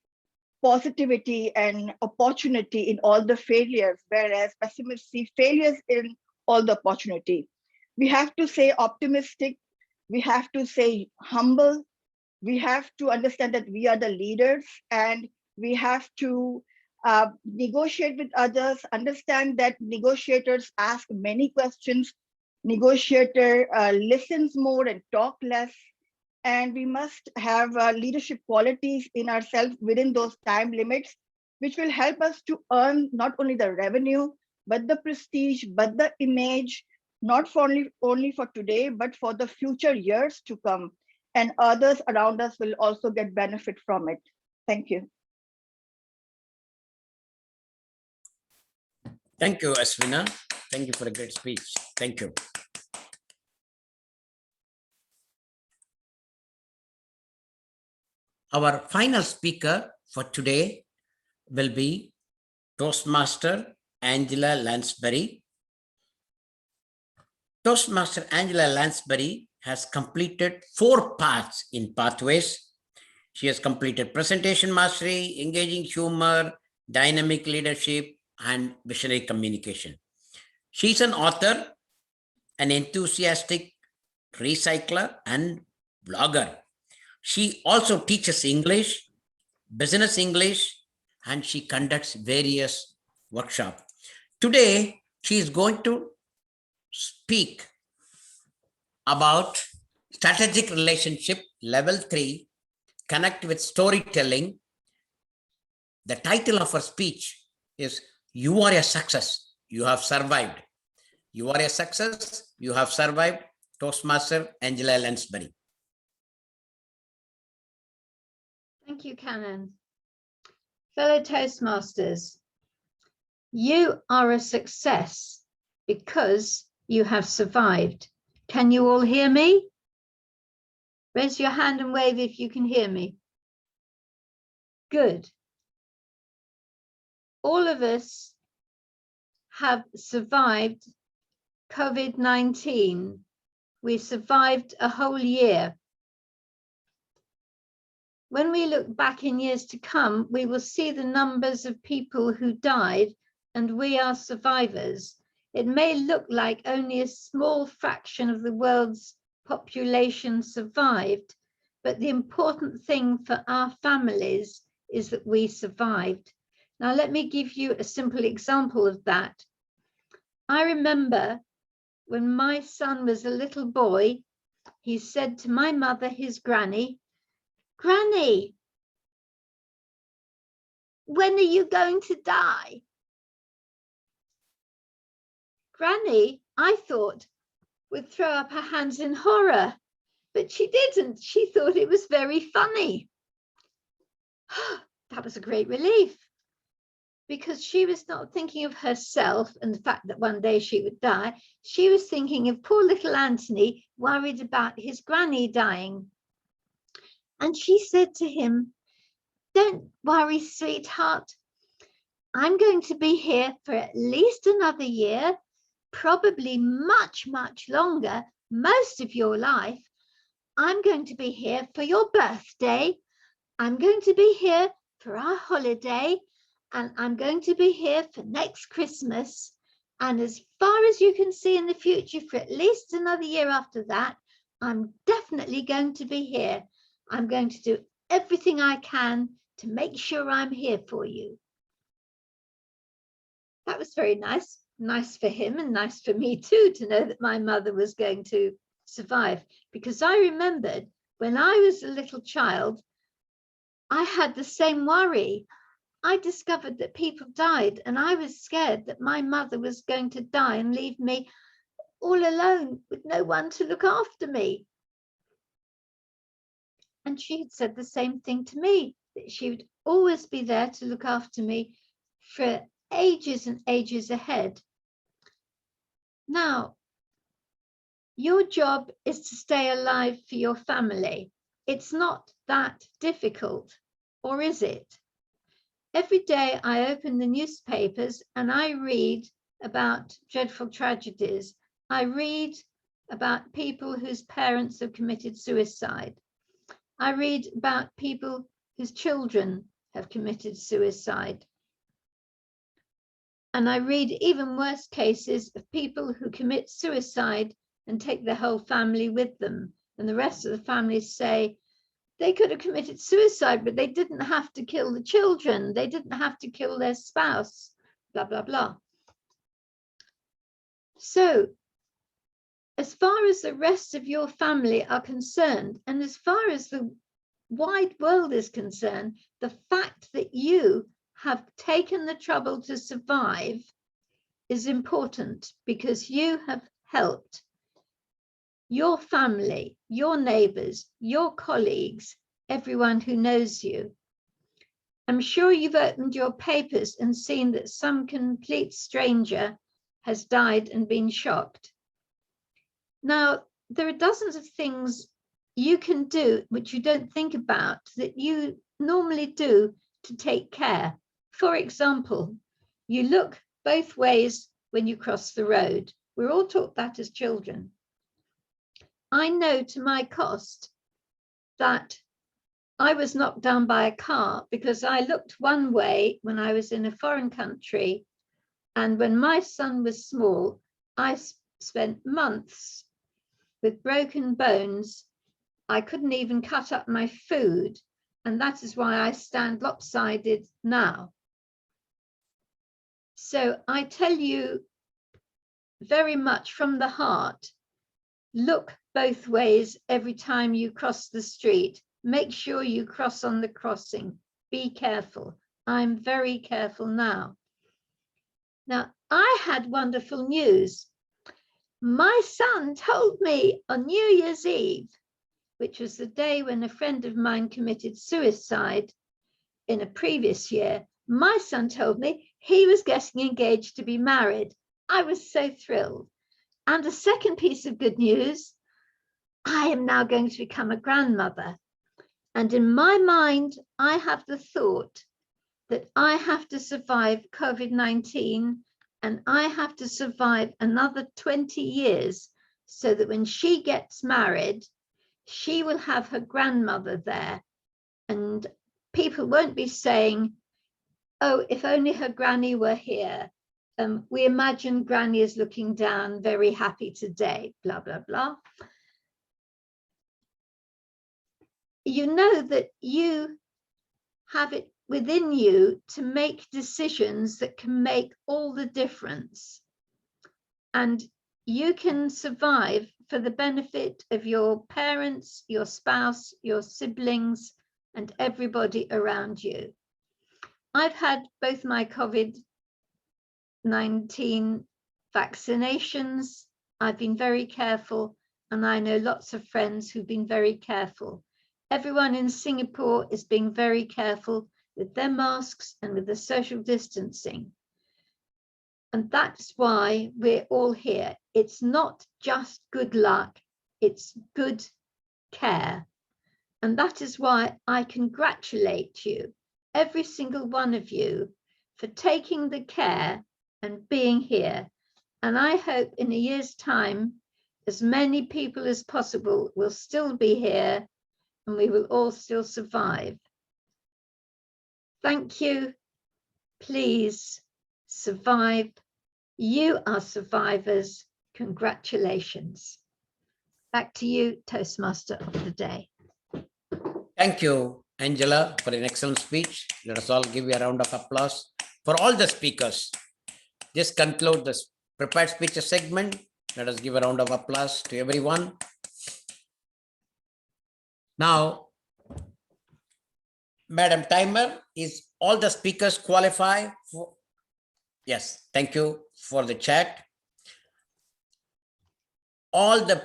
positivity and opportunity in all the failures, whereas pessimists see failures in all the opportunity. We have to say optimistic, we have to say humble, we have to understand that we are the leaders, and we have to negotiate with others, understand that negotiators ask many questions, negotiator listens more and talk less, and we must have leadership qualities in ourselves within those time limits, which will help us to earn not only the revenue, but the prestige, but the image, not for only for today, but for the future years to come. And others around us will also get benefit from it. Thank you. Thank you, Aswina. Thank you for a great speech. Thank you. Our final speaker for today will be Toastmaster Angela Lansbury. Toastmaster Angela Lansbury has completed 4 paths in Pathways. She has completed Presentation Mastery, Engaging Humor, Dynamic Leadership, and Visionary Communication. She's an author, an enthusiastic recycler, and blogger. She also teaches English, business English, and she conducts various workshops. Today, she is going to speak about strategic relationship level 3, connect with storytelling. The title of her speech is "You Are a Success, You Have Survived." You are a success, you have survived. Toastmaster Angela Lansbury. Thank you, Canon. Fellow Toastmasters, you are a success because you have survived. Can you all hear me? Raise your hand and wave if you can hear me. Good. all of us have survived COVID-19. We survived a whole year. When we look back in years to come, we will see the numbers of people who died, and we are survivors. It may look like only a small fraction of the world's population survived, but the important thing for our families is that we survived. Now, let me give you a simple example of that. I remember when my son was a little boy, he said to my mother, his granny, "Granny, when are you going to die?" Granny, I thought, would throw up her hands in horror, but she didn't. She thought it was very funny. That was a great relief, because she was not thinking of herself and the fact that one day she would die. She was thinking of poor little Anthony, worried about his granny dying. And she said to him, "Don't worry, sweetheart. I'm going to be here for at least another year, probably much, much longer, most of your life. I'm going to be here for your birthday. I'm going to be here for our holiday, and I'm going to be here for next Christmas. And as far as you can see in the future, for at least another year after that, I'm definitely going to be here. I'm going to do everything I can to make sure I'm here for you." That was very nice. Nice for him and nice for me too, to know that my mother was going to survive. Because I remembered when I was a little child, I had the same worry. I discovered that people died, and I was scared that my mother was going to die and leave me all alone with no one to look after me. And she had said the same thing to me, that she would always be there to look after me for ages and ages ahead. Now, your job is to stay alive for your family. It's not that difficult, or is it? Every day I open the newspapers and I read about dreadful tragedies. I read about people whose parents have committed suicide. I read about people whose children have committed suicide. And I read even worse cases of people who commit suicide and take their whole family with them. And the rest of the family say, they could have committed suicide, but they didn't have to kill the children. They didn't have to kill their spouse, blah, blah, blah. So, as far as the rest of your family are concerned, and as far as the wide world is concerned, the fact that you have taken the trouble to survive is important, because you have helped your family, your neighbors, your colleagues, everyone who knows you. I'm sure you've opened your papers and seen that some complete stranger has died and been shocked. Now, there are dozens of things you can do which you don't think about that you normally do to take care. For example, you look both ways when you cross the road. We're all taught that as children. I know to my cost that I was knocked down by a car because I looked one way when I was in a foreign country. And when my son was small, I spent months with broken bones. I couldn't even cut up my food. And that is why I stand lopsided now. So I tell you very much from the heart, look both ways every time you cross the street. Make sure you cross on the crossing. Be careful. I'm very careful now. Now, I had wonderful news. My son told me on New Year's Eve, which was the day when a friend of mine committed suicide in a previous year, my son told me he was getting engaged to be married. I was so thrilled. And a second piece of good news, I am now going to become a grandmother. And in my mind, I have the thought that I have to survive COVID-19 and I have to survive another 20 years so that when she gets married, she will have her grandmother there. And people won't be saying, oh, if only her granny were here. We imagine granny is looking down, very happy today, blah, blah, blah. You know that you have it within you to make decisions that can make all the difference. And you can survive for the benefit of your parents, your spouse, your siblings, and everybody around you. I've had both my COVID-19 vaccinations. I've been very careful, and I know lots of friends who've been very careful. Everyone in Singapore is being very careful with their masks and with the social distancing. And that's why we're all here. It's not just good luck, it's good care. And that is why I congratulate you, every single one of you, for taking the care and being here. And I hope in a year's time, as many people as possible will still be here and we will all still survive. Thank you. Please survive. You are survivors. Congratulations. Back to you, Toastmaster of the day. Thank you, Angela, for an excellent speech. Let us all give you a round of applause for all the speakers. This concludes the prepared speeches segment. Let us give a round of applause to everyone. Now, Madam Timer, is all the speakers qualify for? Yes, thank you for the chat. All the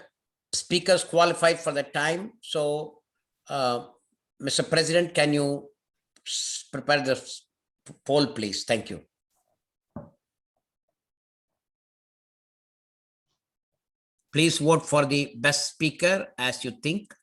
speakers qualified for the time. So, Mr. President, can you prepare the poll, please? Thank you. Please vote for the best speaker as you think.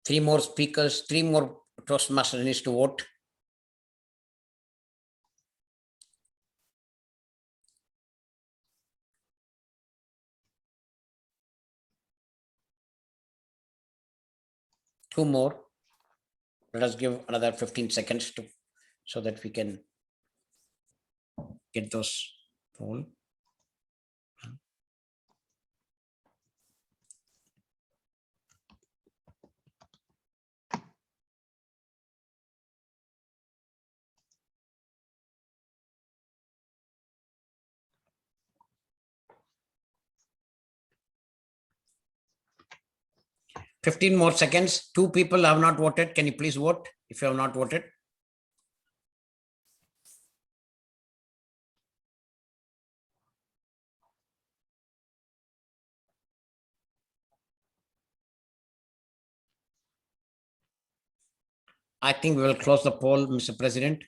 Three more speakers, three more Toastmasters needs to vote. Two more. Let us give another 15 seconds to so that we can get those poll. $15 more seconds. Two people have not voted. Can you please vote if you have not voted? I think we will close the poll, Mr. President.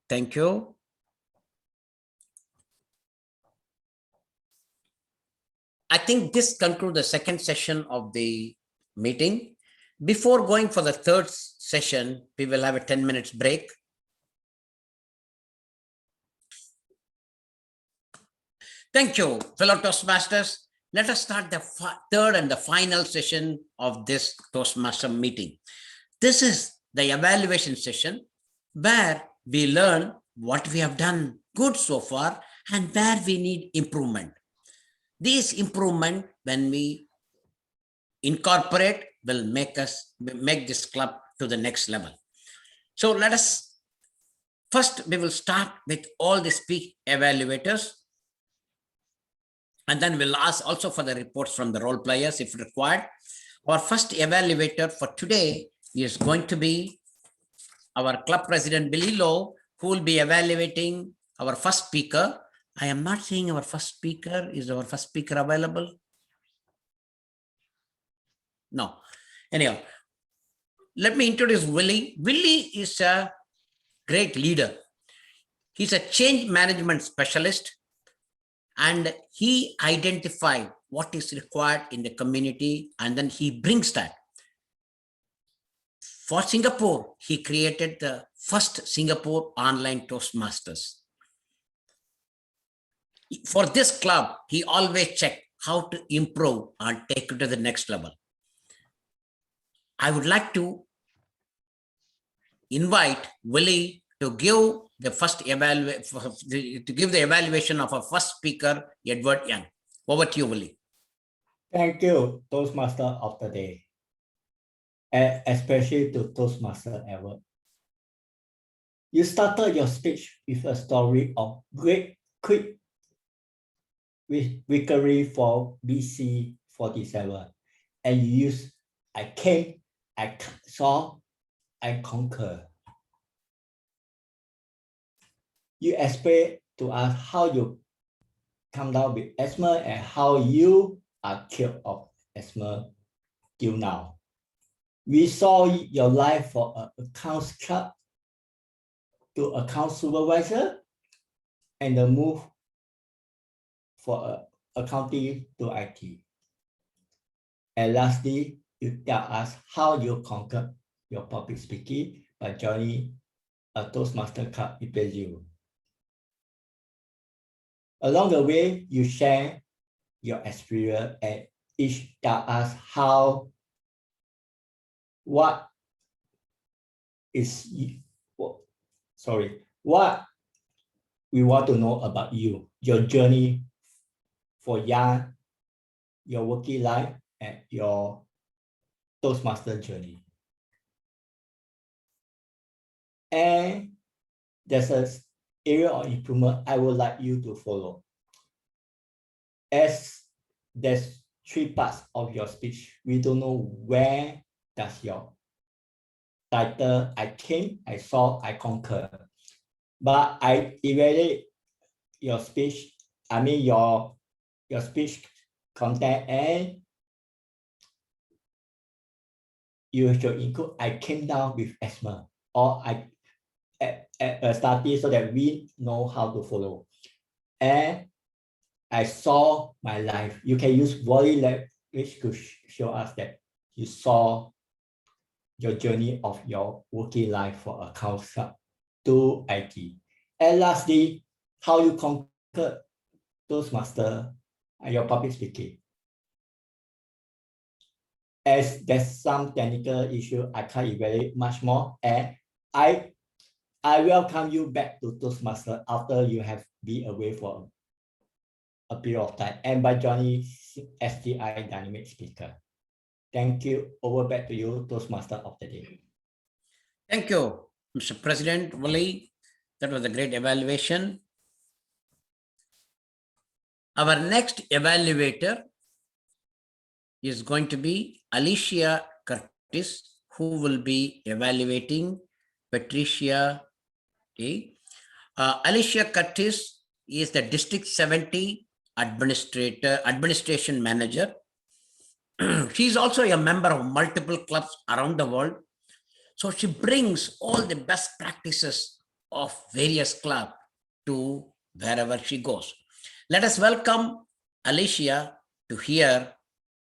Thank you. I think this concludes the second session of the meeting. Before going for the third session, we will have a 10 minutes break. Thank you, fellow Toastmasters. Let us start the third and the final session of this Toastmaster meeting. This is the evaluation session where we learn what we have done good so far and where we need improvement. This improvement, when we incorporate, will make this club to the next level. So let us, first we will start with all the speak evaluators, and then we'll ask also for the reports from the role players if required. Our first evaluator for today is going to be our club president, Billy Lowe, who will be evaluating our first speaker. I am not seeing our first speaker. Is our first speaker available? No. Anyhow, let me introduce Willie. Willie is a great leader. He's a change management specialist, and he identified what is required in the community, and then he brings that. For Singapore, he created the first Singapore online Toastmasters. For this club, he always checked how to improve and take it to the next level. I would like to invite Willie to give the first evaluation of our first speaker, Edward Young. Over to you, Willie. Thank you, Toastmaster of the day, and especially to Toastmaster Edward. You started your speech with a story of great quick victory for BC 47, and you used I came, I saw, I conquer. You explain to us how you come down with asthma and how you are cured of asthma till now. We saw your life for an accounts clerk to account supervisor and the move for accounting to IT. And lastly, you tell us how you conquered your public speaking by joining a Toastmaster Club in Brazil. Along the way, you share your experience and each tell us what we want to know about you, your journey for young, your working life, and your Toastmaster journey. And there's an area of improvement I would like you to follow. As there's 3 parts of your speech, we don't know where does your title, I came, I saw, I conquer. But I evaluate your speech, your speech content, and you should include I came down with asthma, or I at a study so that we know how to follow. And I saw my life. You can use body language to show us that you saw your journey of your working life for accounts to IT. And lastly, how you conquered Toastmaster and your public speaking. As there's some technical issue, I can't evaluate much more. And I welcome you back to Toastmaster after you have been away for a period of time and by joining SGI Dynamic Speaker. Thank you. Over back to you, Toastmaster of the day. Thank you, Mr. President Willie. That was a great evaluation. Our next evaluator is going to be Alicia Curtis, who will be evaluating Patricia. Alicia Curtis is the District 70 administration manager. She is also a member of multiple clubs around the world. So she brings all the best practices of various clubs to wherever she goes. Let us welcome Alicia to hear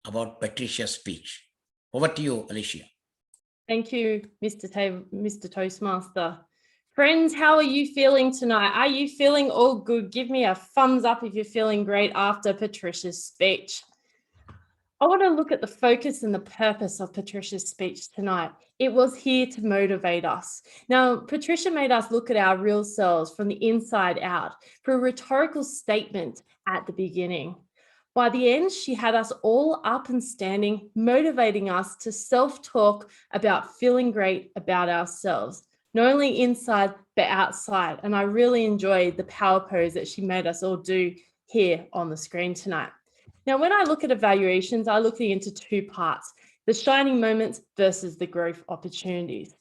about Patricia's speech. Over to you, Alicia. Thank you, Mr. Toastmaster. Friends, how are you feeling tonight? Are you feeling all good? Give me a thumbs up if you're feeling great after Patricia's speech. I want to look at the focus and the purpose of Patricia's speech tonight. It was here to motivate us. Now, Patricia made us look at our real selves from the inside out for a rhetorical statement at the beginning. By the end, she had us all up and standing, motivating us to self-talk about feeling great about ourselves, not only inside, but outside. And I really enjoyed the power pose that she made us all do here on the screen tonight. Now, when I look at evaluations, I look into 2 parts. the shining moments versus the growth opportunities.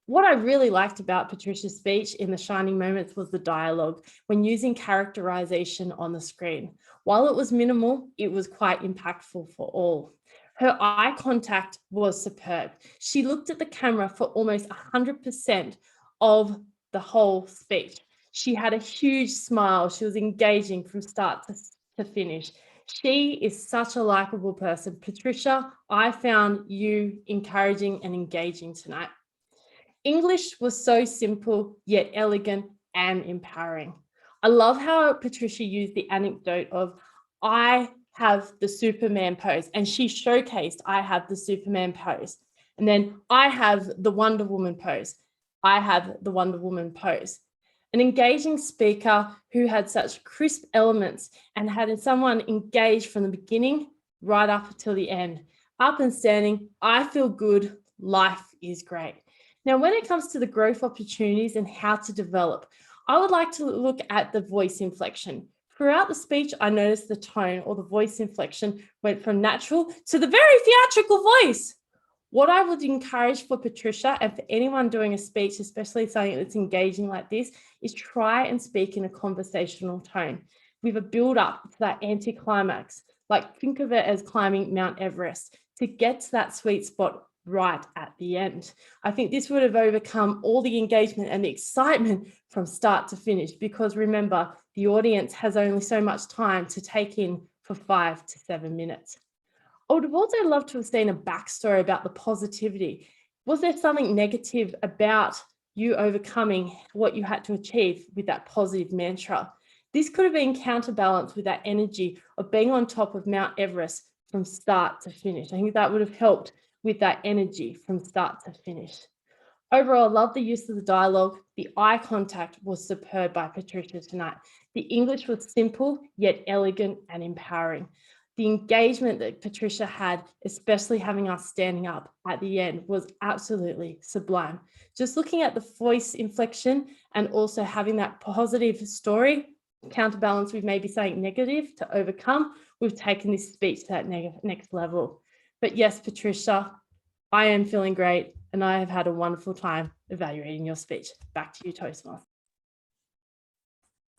What I really liked about Patricia's speech in the shining moments was the dialogue when using characterization on the screen. While it was minimal, it was quite impactful for all. Her eye contact was superb. She looked at the camera for almost 100% of the whole speech. She had a huge smile. She was engaging from start to finish. She is such a likable person. Patricia, I found you encouraging and engaging tonight. English was so simple, yet elegant and empowering. I love how Patricia used the anecdote of, I have the Superman pose, and she showcased, I have the Superman pose. And then I have the Wonder Woman pose. I have the Wonder Woman pose. An engaging speaker who had such crisp elements and had someone engaged from the beginning right up until the end. Up and standing, I feel good, life is great. Now, when it comes to the growth opportunities and how to develop, I would like to look at the voice inflection. Throughout the speech, I noticed the tone or the voice inflection went from natural to the very theatrical voice. What I would encourage for Patricia and for anyone doing a speech, especially something that's engaging like this, is try and speak in a conversational tone with a build up to that anticlimax. Like think of it as climbing Mount Everest to get to that sweet spot right at the end. I think this would have overcome all the engagement and the excitement from start to finish, because remember, the audience has only so much time to take in for 5 to 7 minutes. I would have also loved to have seen a backstory about the positivity. Was there something negative about you overcoming what you had to achieve with that positive mantra? This could have been counterbalanced with that energy of being on top of Mount Everest from start to finish. I think that would have helped with that energy from start to finish. Overall, I love the use of the dialogue. The eye contact was superb by Patricia tonight. The English was simple, yet elegant and empowering. The engagement that Patricia had, especially having us standing up at the end, was absolutely sublime. Just looking at the voice inflection and also having that positive story counterbalance with maybe something negative to overcome, we've taken this speech to that next level. But yes, Patricia, I am feeling great and I have had a wonderful time evaluating your speech. Back to you, Toastmaster.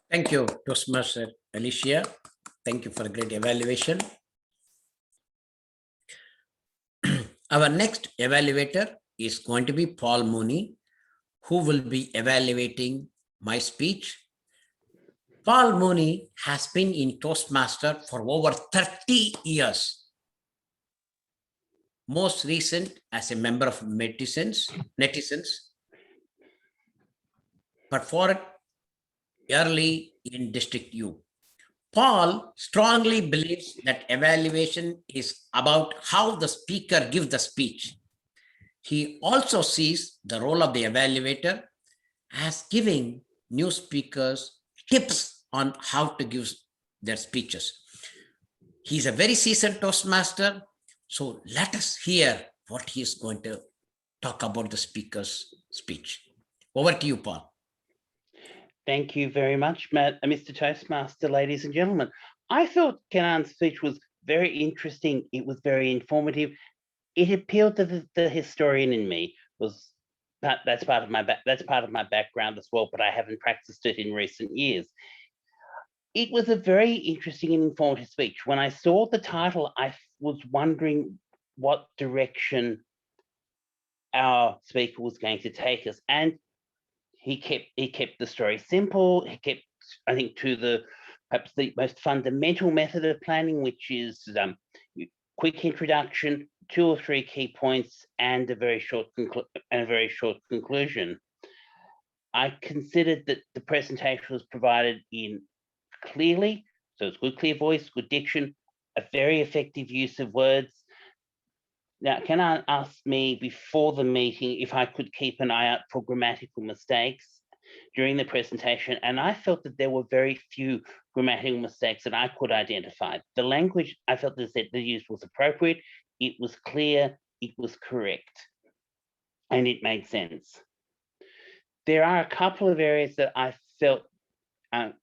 Thank you, Toastmaster Alicia. Thank you for a great evaluation. Our next evaluator is going to be Paul Mooney, who will be evaluating my speech. Paul Mooney has been in Toastmaster for over 30 years. Most recent as a member of netizens, but for early in District U. Paul strongly believes that evaluation is about how the speaker gives the speech. He also sees the role of the evaluator as giving new speakers tips on how to give their speeches. He's a very seasoned Toastmaster, so let us hear what he is going to talk about the speaker's speech. Over to you, Paul. Thank you very much, Mr. Toastmaster, ladies and gentlemen. I thought Kenan's speech was very interesting. It was very informative. It appealed to the historian in me. That's part of my background as well, but I haven't practiced it in recent years. It was a very interesting and informative speech. When I saw the title, I was wondering what direction our speaker was going to take us, and he kept the story simple. He kept, I think, to perhaps the most fundamental method of planning, which is quick introduction, 2 or 3 key points, and a very short conclusion. I considered that the presentation was provided in clearly, so it's good, clear voice, good diction, a very effective use of words. Now, Kenan asked me before the meeting if I could keep an eye out for grammatical mistakes during the presentation, and I felt that there were very few grammatical mistakes that I could identify. The language I felt that the use was appropriate, it was clear, it was correct, and it made sense. There are a couple of areas that I felt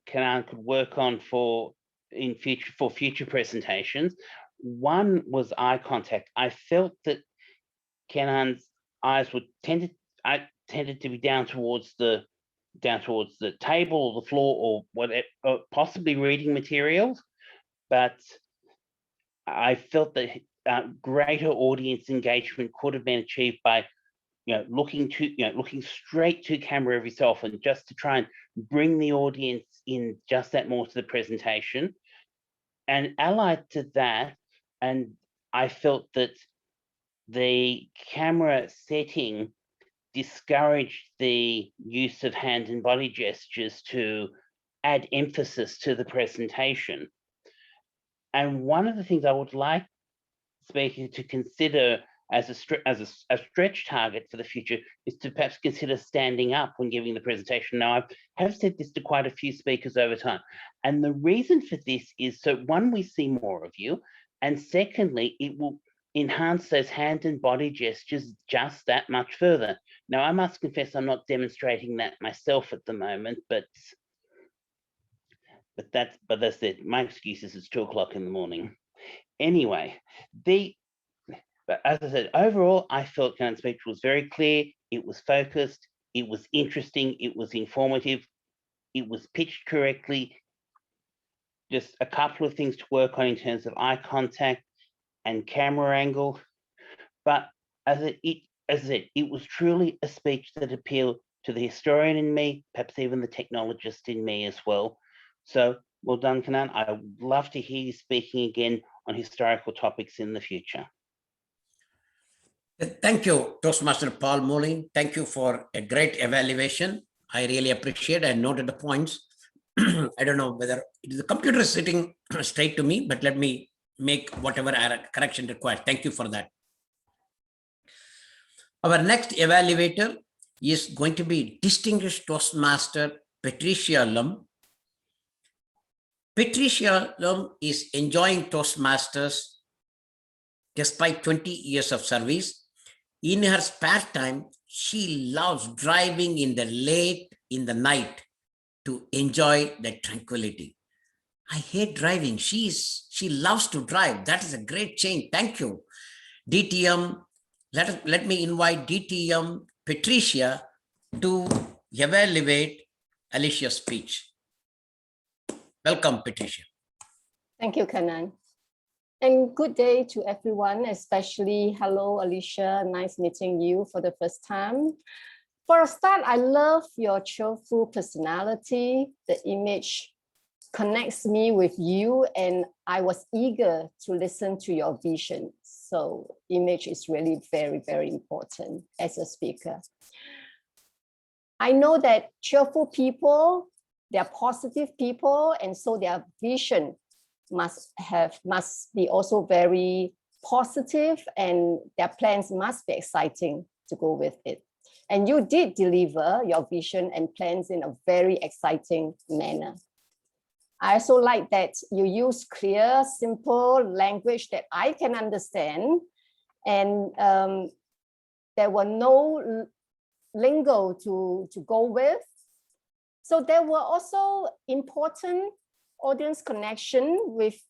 Kenan could work on for future presentations. One was eye contact. I felt that Kenan's eyes were tended to be down towards the table or the floor or whatever, or possibly reading materials, but I felt that greater audience engagement could have been achieved by looking straight to camera every so often, just to try and bring the audience in just that more to the presentation. And allied to that, and I felt that the camera setting discouraged the use of hand and body gestures to add emphasis to the presentation. And one of the things I would like speakers to consider as a stretch target for the future is to perhaps consider standing up when giving the presentation. Now, I have said this to quite a few speakers over time. And the reason for this is so one, we see more of you. And secondly, it will enhance those hand and body gestures just that much further. Now, I must confess I'm not demonstrating that myself at the moment, but that's it. My excuse is it's 2 o'clock in the morning. Anyway, but as I said, overall, I felt Kenan's speech was very clear. It was focused. It was interesting. It was informative. It was pitched correctly. Just a couple of things to work on in terms of eye contact and camera angle. But as I said, it was truly a speech that appealed to the historian in me, perhaps even the technologist in me as well. So well done, Kenan. I would love to hear you speaking again on historical topics in the future. Thank you, Toastmaster Paul Moling. Thank you for a great evaluation. I really appreciate and noted the points. I don't know whether the computer is sitting straight to me, but let me make whatever correction required. Thank you for that. Our next evaluator is going to be Distinguished Toastmaster Patricia Lum. Patricia Lum is enjoying Toastmasters despite 20 years of service. In her spare time, she loves driving late in the night to enjoy the tranquility. I hate driving. She loves to drive. That is a great change. Thank you. DTM, let me invite DTM Patricia to evaluate Alicia's speech. Welcome, Patricia. Thank you, Kenan. And good day to everyone, especially hello, Alicia. Nice meeting you for the first time. For a start, I love your cheerful personality. The image connects me with you, and I was eager to listen to your vision. So image is really very, very important as a speaker. I know that cheerful people, they're positive people, and so their vision must be also very positive, and their plans must be exciting to go with it. And you did deliver your vision and plans in a very exciting manner. I also like that you use clear, simple language that I can understand, and there were no lingo to go with. So there were also important audience connection with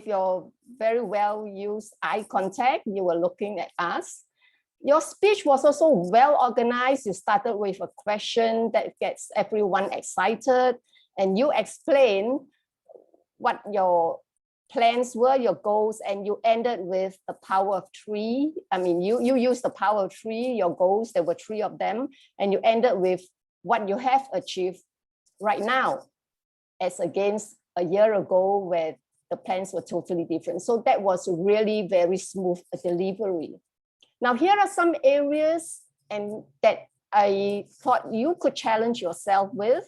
your very well used eye contact. You were looking at us. Your speech was also well organized. You started with a question that gets everyone excited, and you explain what your plans were, your goals, and you ended with the power of 3. I mean, you used the power of 3, your goals, there were 3 of them, and you ended with what you have achieved right now, as against a year ago where the plans were totally different. So that was really very smooth delivery. Now, here are some areas and that I thought you could challenge yourself with.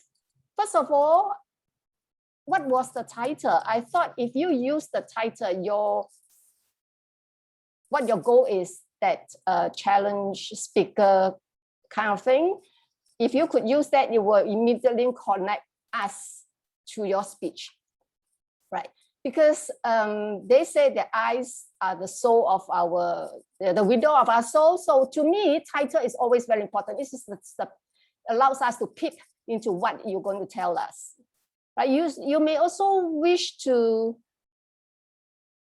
First of all, what was the title? I thought if you use the title, what your goal is, that challenge speaker kind of thing, if you could use that, you will immediately connect us to your speech, right? Because they say the eyes are the soul of the window of our soul. So to me, title is always very important. This is allows us to peep into what you're going to tell us. Right? You may also wish to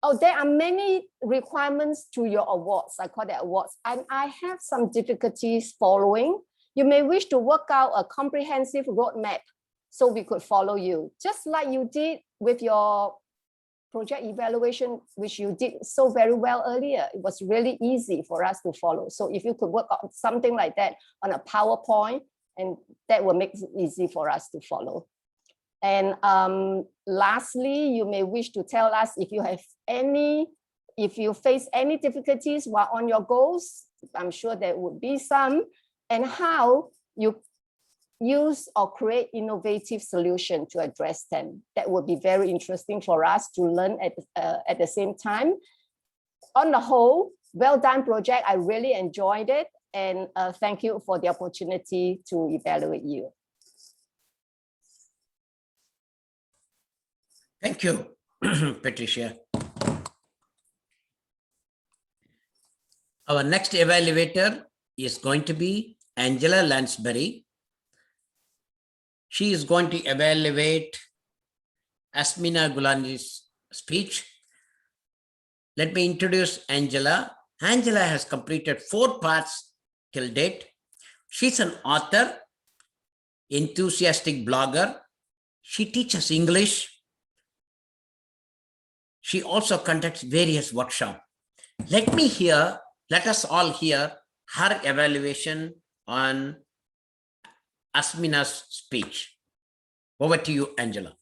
Oh, there are many requirements to your awards. I call that awards. And I have some difficulties following. You may wish to work out a comprehensive roadmap so we could follow you, just like you did with your project evaluation, which you did so very well earlier. It was really easy for us to follow. So if you could work out something like that on a PowerPoint, and that will make it easy for us to follow. And lastly, you may wish to tell us if you face any difficulties while on your goals. I'm sure there would be some, and how you use or create innovative solution to address them. That would be very interesting for us to learn at the same time. On the whole, well done project. I really enjoyed it. And thank you for the opportunity to evaluate you. Thank you, Patricia. Our next evaluator is going to be Angela Lansbury. She is going to evaluate Asmina Gulani's speech. Let me introduce Angela. Angela has completed 4 parts till date. She's an author, enthusiastic blogger. She teaches English. She also conducts various workshops. Let us all hear her evaluation on Asmina's speech. Over to you, Angela.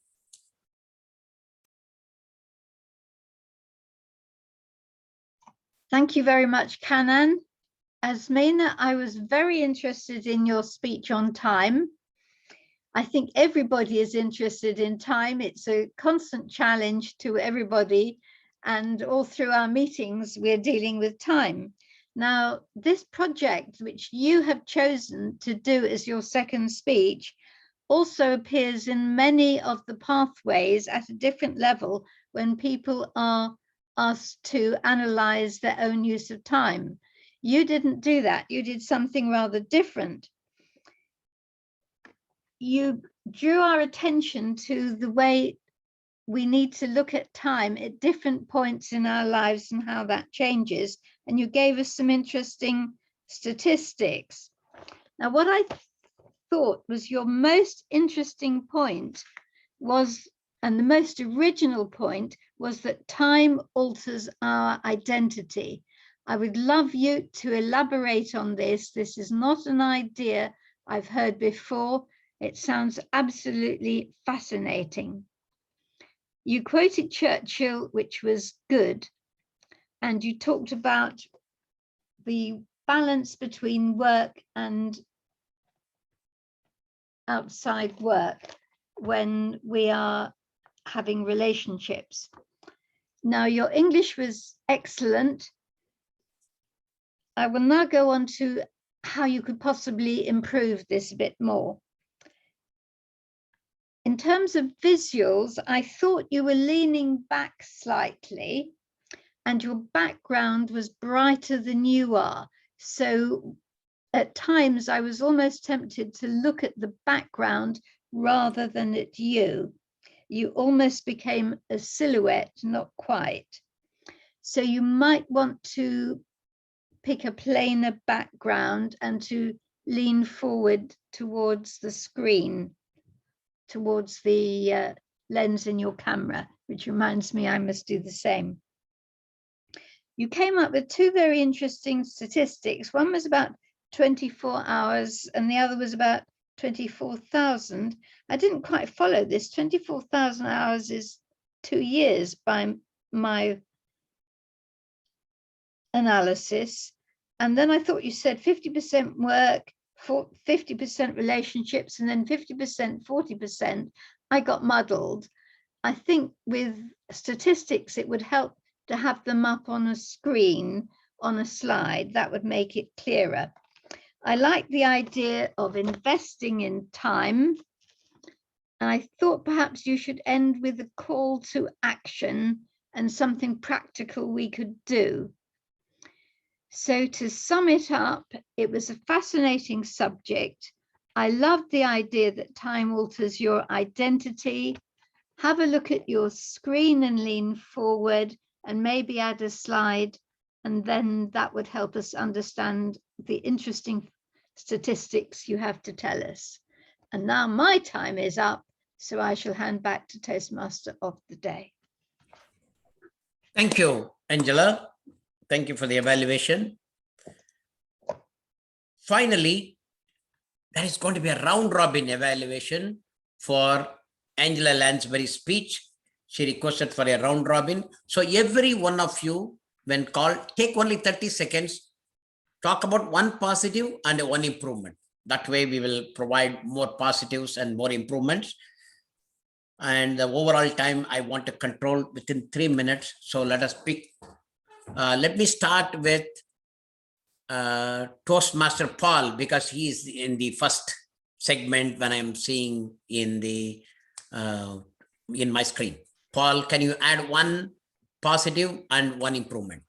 Thank you very much, Kanan. Asmina, I was very interested in your speech on time. I think everybody is interested in time. It's a constant challenge to everybody, and all through our meetings, we're dealing with time. Now, this project, which you have chosen to do as your second speech, also appears in many of the pathways at a different level when people are asked to analyze their own use of time. You didn't do that. You did something rather different. You drew our attention to the way we need to look at time at different points in our lives and how that changes. And you gave us some interesting statistics. Now, what I thought was your most interesting point was, and the most original point, was that time alters our identity. I would love you to elaborate on this. This is not an idea I've heard before. It sounds absolutely fascinating. You quoted Churchill, which was good, and you talked about the balance between work and outside work when we are having relationships. Now, your English was excellent. I will now go on to how you could possibly improve this a bit more. In terms of visuals, I thought you were leaning back slightly and your background was brighter than you are. So at times I was almost tempted to look at the background rather than at you. You almost became a silhouette, not quite. So you might want to pick a plainer background and to lean forward towards the screen, towards the lens in your camera, which reminds me I must do the same. You came up with 2 very interesting statistics. One was about 24 hours and the other was about 24,000. I didn't quite follow this. 24,000 hours is 2 years by my analysis. And then I thought you said 50% work, 50% relationships, and then 50%, 40%. I got muddled. I think with statistics, it would help to have them up on a screen, on a slide. That would make it clearer. I like the idea of investing in time. And I thought perhaps you should end with a call to action and something practical we could do. So to sum it up, it was a fascinating subject. I loved the idea that time alters your identity. Have a look at your screen and lean forward and maybe add a slide, and then that would help us understand the interesting statistics you have to tell us. And now my time is up, so I shall hand back to Toastmaster of the day. Thank you, Angela. Thank you for the evaluation. Finally, there is going to be a round robin evaluation for Angela Lansbury's speech. She requested for a round robin. So every one of you, when called, take only 30 seconds, talk about one positive and one improvement. That way we will provide more positives and more improvements. And the overall time I want to control within 3 minutes. So let us pick. Let me start with Toastmaster Paul, because he is in the first segment when I'm seeing in the in my screen. Paul, can you add one positive and one improvement?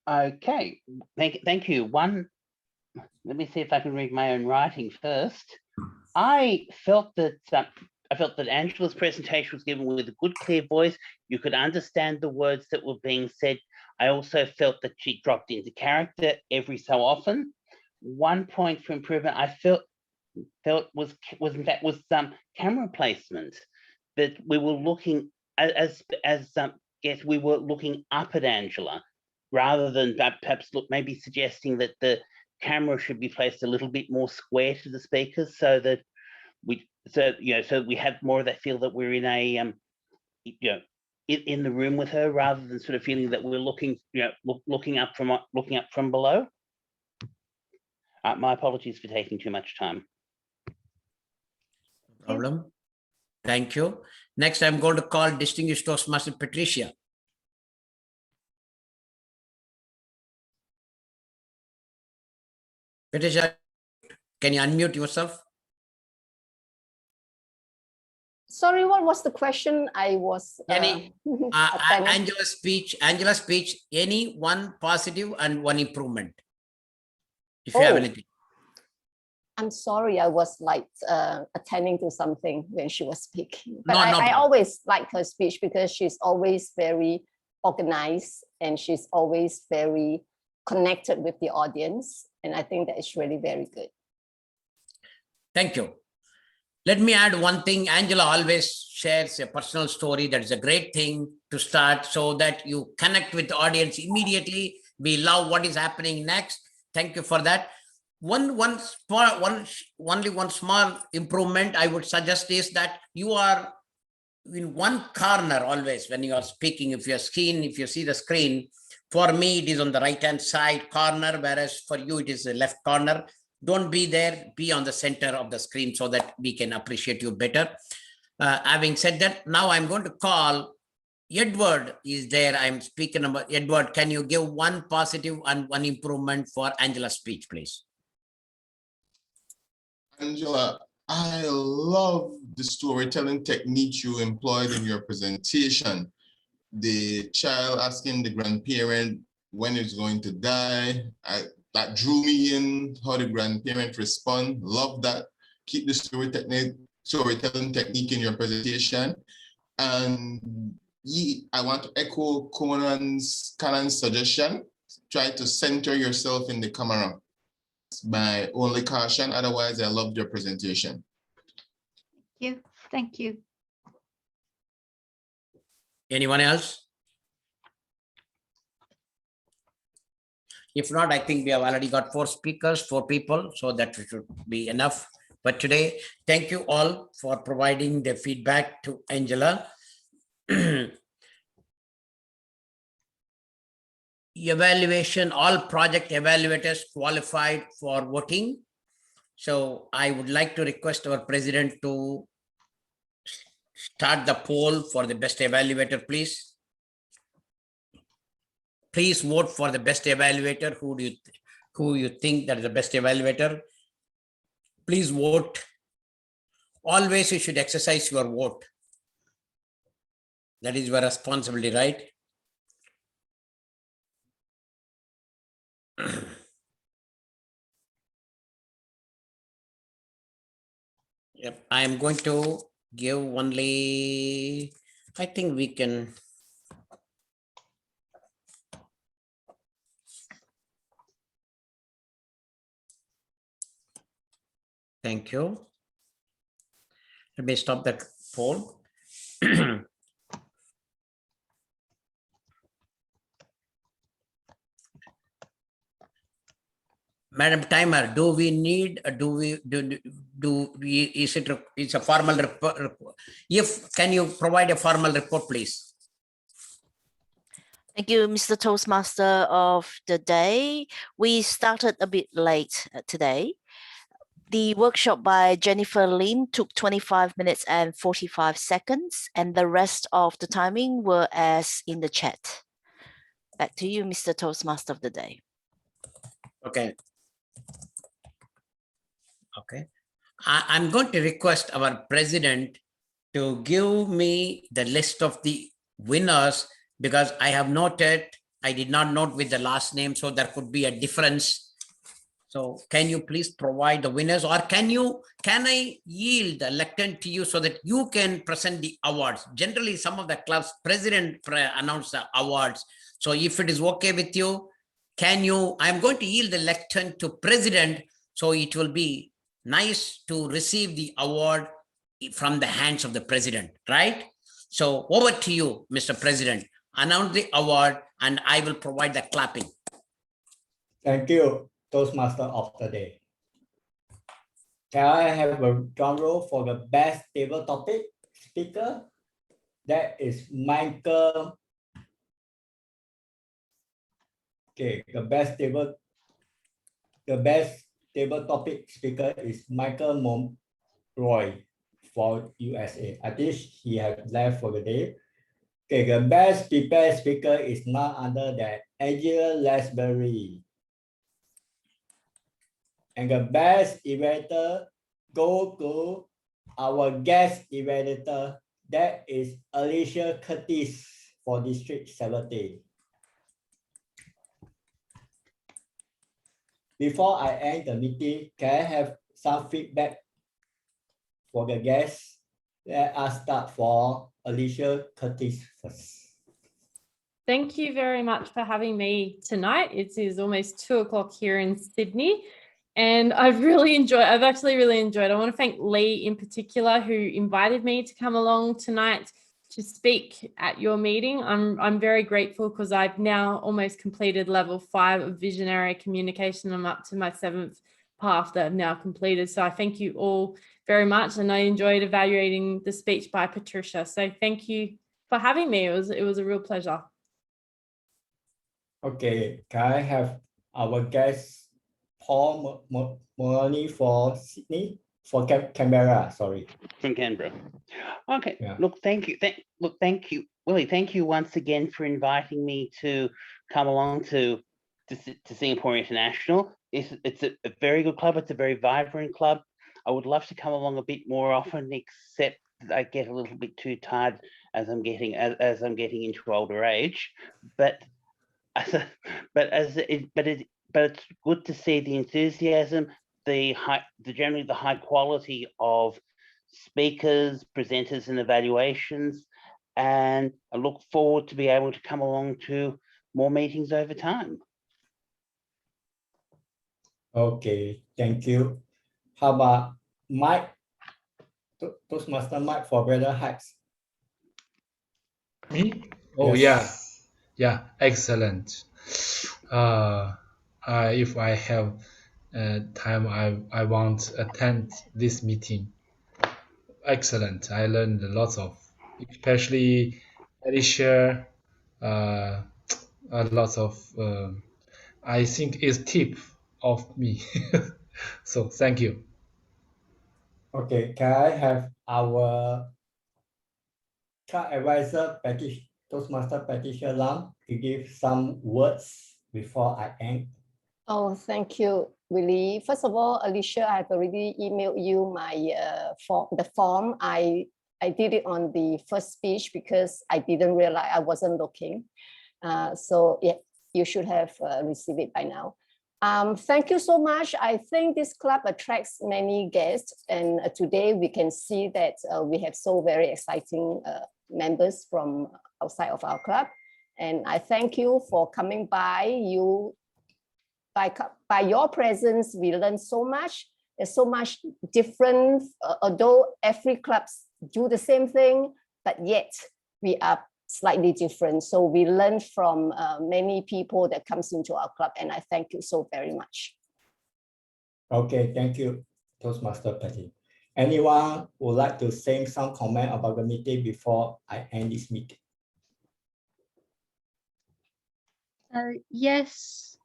Okay, thank you. One, let me see if I can read my own writing first. I felt that Angela's presentation was given with a good, clear voice. You could understand the words that were being said. I also felt that she dropped into character every so often. One point for improvement I felt was camera placement. That we were looking as guess we were looking up at Angela, rather than perhaps maybe suggesting that the camera should be placed a little bit more square to the speakers, so that we have more of that feel that we're in a in the room with her, rather than sort of feeling that we're looking looking up from below. My apologies for taking too much time. No problem. Thank you. Next, I'm going to call Distinguished Toastmaster Patricia. Patricia, can you unmute yourself? Sorry, what was the question? I was Angela's speech, any one positive and one improvement, if you have anything. I'm sorry, I was like attending to something when she was speaking. But No, I always like her speech because she's always very organized and she's always very connected with the audience. And I think that is really very good. Thank you. Let me add one thing. Angela always shares a personal story. That is a great thing to start, so that you connect with the audience immediately. We love what is happening next. Thank you for that. Only one small improvement I would suggest is that you are in one corner always when you are speaking. If you see the screen, for me it is on the right hand side corner, whereas for you it is the left corner. Don't be there, be on the center of the screen so that we can appreciate you better. Having said that, now I'm going to call Edward is there. I'm speaking about Edward. Can you give one positive and one improvement for Angela's speech, please? Angela, I love the storytelling technique you employed in your presentation. The child asking the grandparent when it's going to die, that drew me in, how the grandparent respond. Love that. Keep the storytelling technique in your presentation. And I want to echo Conan's suggestion. Try to center yourself in the camera. My only caution. Otherwise, I loved your presentation. Thank you. Anyone else? If not, I think we have already got 4 speakers, 4 people, so that should be enough. But today, thank you all for providing the feedback to Angela. Evaluation, all project evaluators qualified for voting. So I would like to request our president to start the poll for the best evaluator, please. Please vote for the best evaluator. Who you think that is the best evaluator? Please vote. Always you should exercise your vote. That is your responsibility, right? Yep, I am going to give only, I think we can Thank you. Let me stop the poll. Madam Timer, do we need, is it, it's a formal report? If, can you provide a formal report, please? Thank you, Mr. Toastmaster of the day. We started a bit late today. The workshop by Jennifer Lim took 25 minutes and 45 seconds, and the rest of the timing were as in the chat. Back to you, Mr. Toastmaster of the day. Okay. Okay. I'm going to request our president to give me the list of the winners, because I have noted, I did not note with the last name, so there could be a difference. So can you please provide the winners, or can I yield the lectern to you so that you can present the awards? Generally, some of the clubs president announce the awards. So if it is okay with you, I'm going to yield the lectern to president, so it will be nice to receive the award from the hands of the president, right? So over to you, Mr. President. Announce the award and I will provide the clapping. Thank you, Toastmaster of the day. Can I have a drum roll for the best table topic speaker? That is Michael. Okay, the best table topic speaker is Michael Monroy for USA. I think he has left for the day. Okay, the best prepared speaker is none other than Angela Lasbury. And the best evaluator go to our guest evaluator, that is Alicia Curtis for District 17. Before I end the meeting, can I have some feedback for the guests? Let us start for Alicia Curtis first. Thank you very much for having me tonight. It is almost 2 o'clock here in Sydney, and I've actually really enjoyed. I want to thank Lee in particular, who invited me to come along tonight to speak at your meeting. I'm very grateful because I've now almost completed level 5 of visionary communication. I'm up to my 7th path that I've now completed. So I thank you all very much, and I enjoyed evaluating the speech by Patricia. So thank you for having me. It was a real pleasure. Okay, can I have our guest Paul Maloney for Sydney, for Canberra, sorry. From Canberra. Okay, Yeah. look, thank you. Thank you, Willie. Thank you once again for inviting me to come along to Singapore International. It's a very good club. It's a very vibrant club. I would love to come along a bit more often, except I get a little bit too tired as I'm getting into older age. But it's good to see the enthusiasm, generally the high quality of speakers, presenters, and evaluations, and I look forward to be able to come along to more meetings over time. Okay, thank you. How about Mike, Toastmaster Mike for Brother Heights? Me? Oh, Yes. yeah, excellent. If I have time, I want to attend this meeting. Excellent. I learned lots of, especially Alicia, a lot of, I think is tip of me. So thank you. Okay, can I have our club advisor, Toastmaster Patricia Lam, to give some words before I end? Oh, thank you, Willie. First of all, Alicia, I've already emailed you my the form. I did it on the first speech because I didn't realize I wasn't looking. So yeah, you should have received it by now. Thank you so much. I think this club attracts many guests, and today we can see that we have so very exciting members from outside of our club. And I thank you for coming by. By your presence, we learned so much. There's so much different, although every club do the same thing, but yet we are slightly different. So we learn from many people that comes into our club, and I thank you so very much. Okay, thank you, Toastmaster Patty. Anyone would like to say some comment about the meeting before I end this meeting? Yes,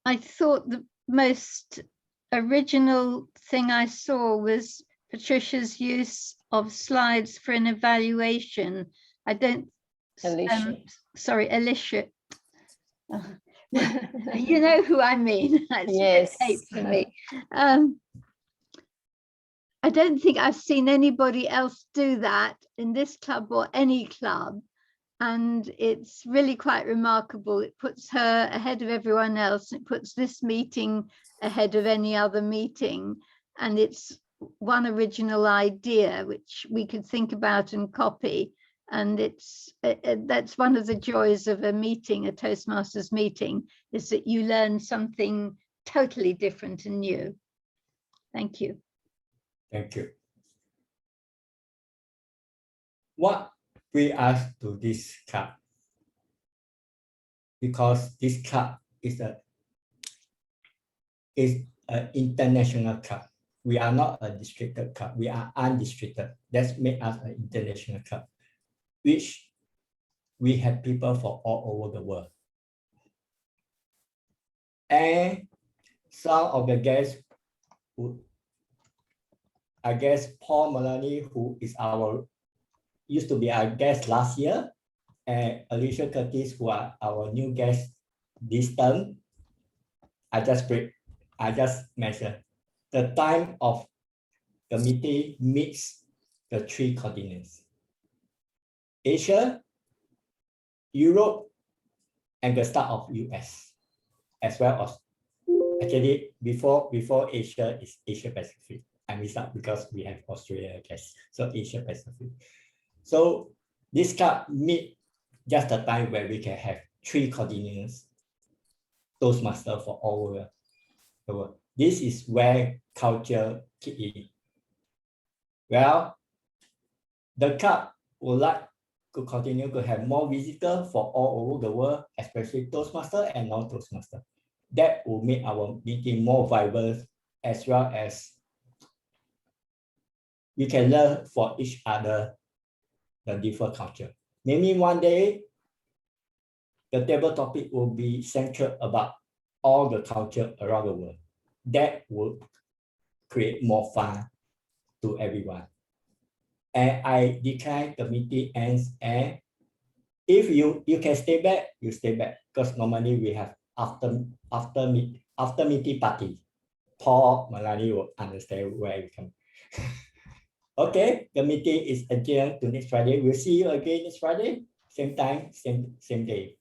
I thought the most original thing I saw was Patricia's use of slides for an evaluation. I don't, Alicia. sorry, Alicia. You know who I mean. It's Yes. tape for me. I don't think I've seen anybody else do that in this club or any club. And it's really quite remarkable. It puts her ahead of everyone else. It puts this meeting ahead of any other meeting. And it's one original idea which we could think about and copy. And that's one of the joys of a meeting, a Toastmasters meeting, is that you learn something totally different and new. Thank you. Thank you. What we ask to this club, because this club is an international club. We are not a districted club. We are undistricted. That's made us an international club, which we have people from all over the world. And some of the guests, I guess Paul Maloney, who is used to be our guest last year, and Alicia Curtis, who are our new guest this term. I just mentioned the time of the meeting meets the 3 continents: Asia, Europe, and the start of US, as well as actually before Asia is Asia Pacific. I missed out because we have Australia, I guess. So Asia Pacific. So this club meet just the time where we can have 3 continents Toastmasters for all over the world. This is where culture kick in. Well, the club would like to continue to have more visitors for all over the world, especially Toastmasters and non-Toastmasters. That will make our meeting more vibrant, as well as we can learn for each other the different culture. Maybe one day, the table topic will be centered about all the culture around the world. That will create more fun to everyone. And I declare the meeting ends, and if you can stay back, you stay back, because normally we have after meeting party. Paul Malani will understand where we come. Okay, the meeting is adjourned to next Friday. We'll see you again next Friday, same time, same day.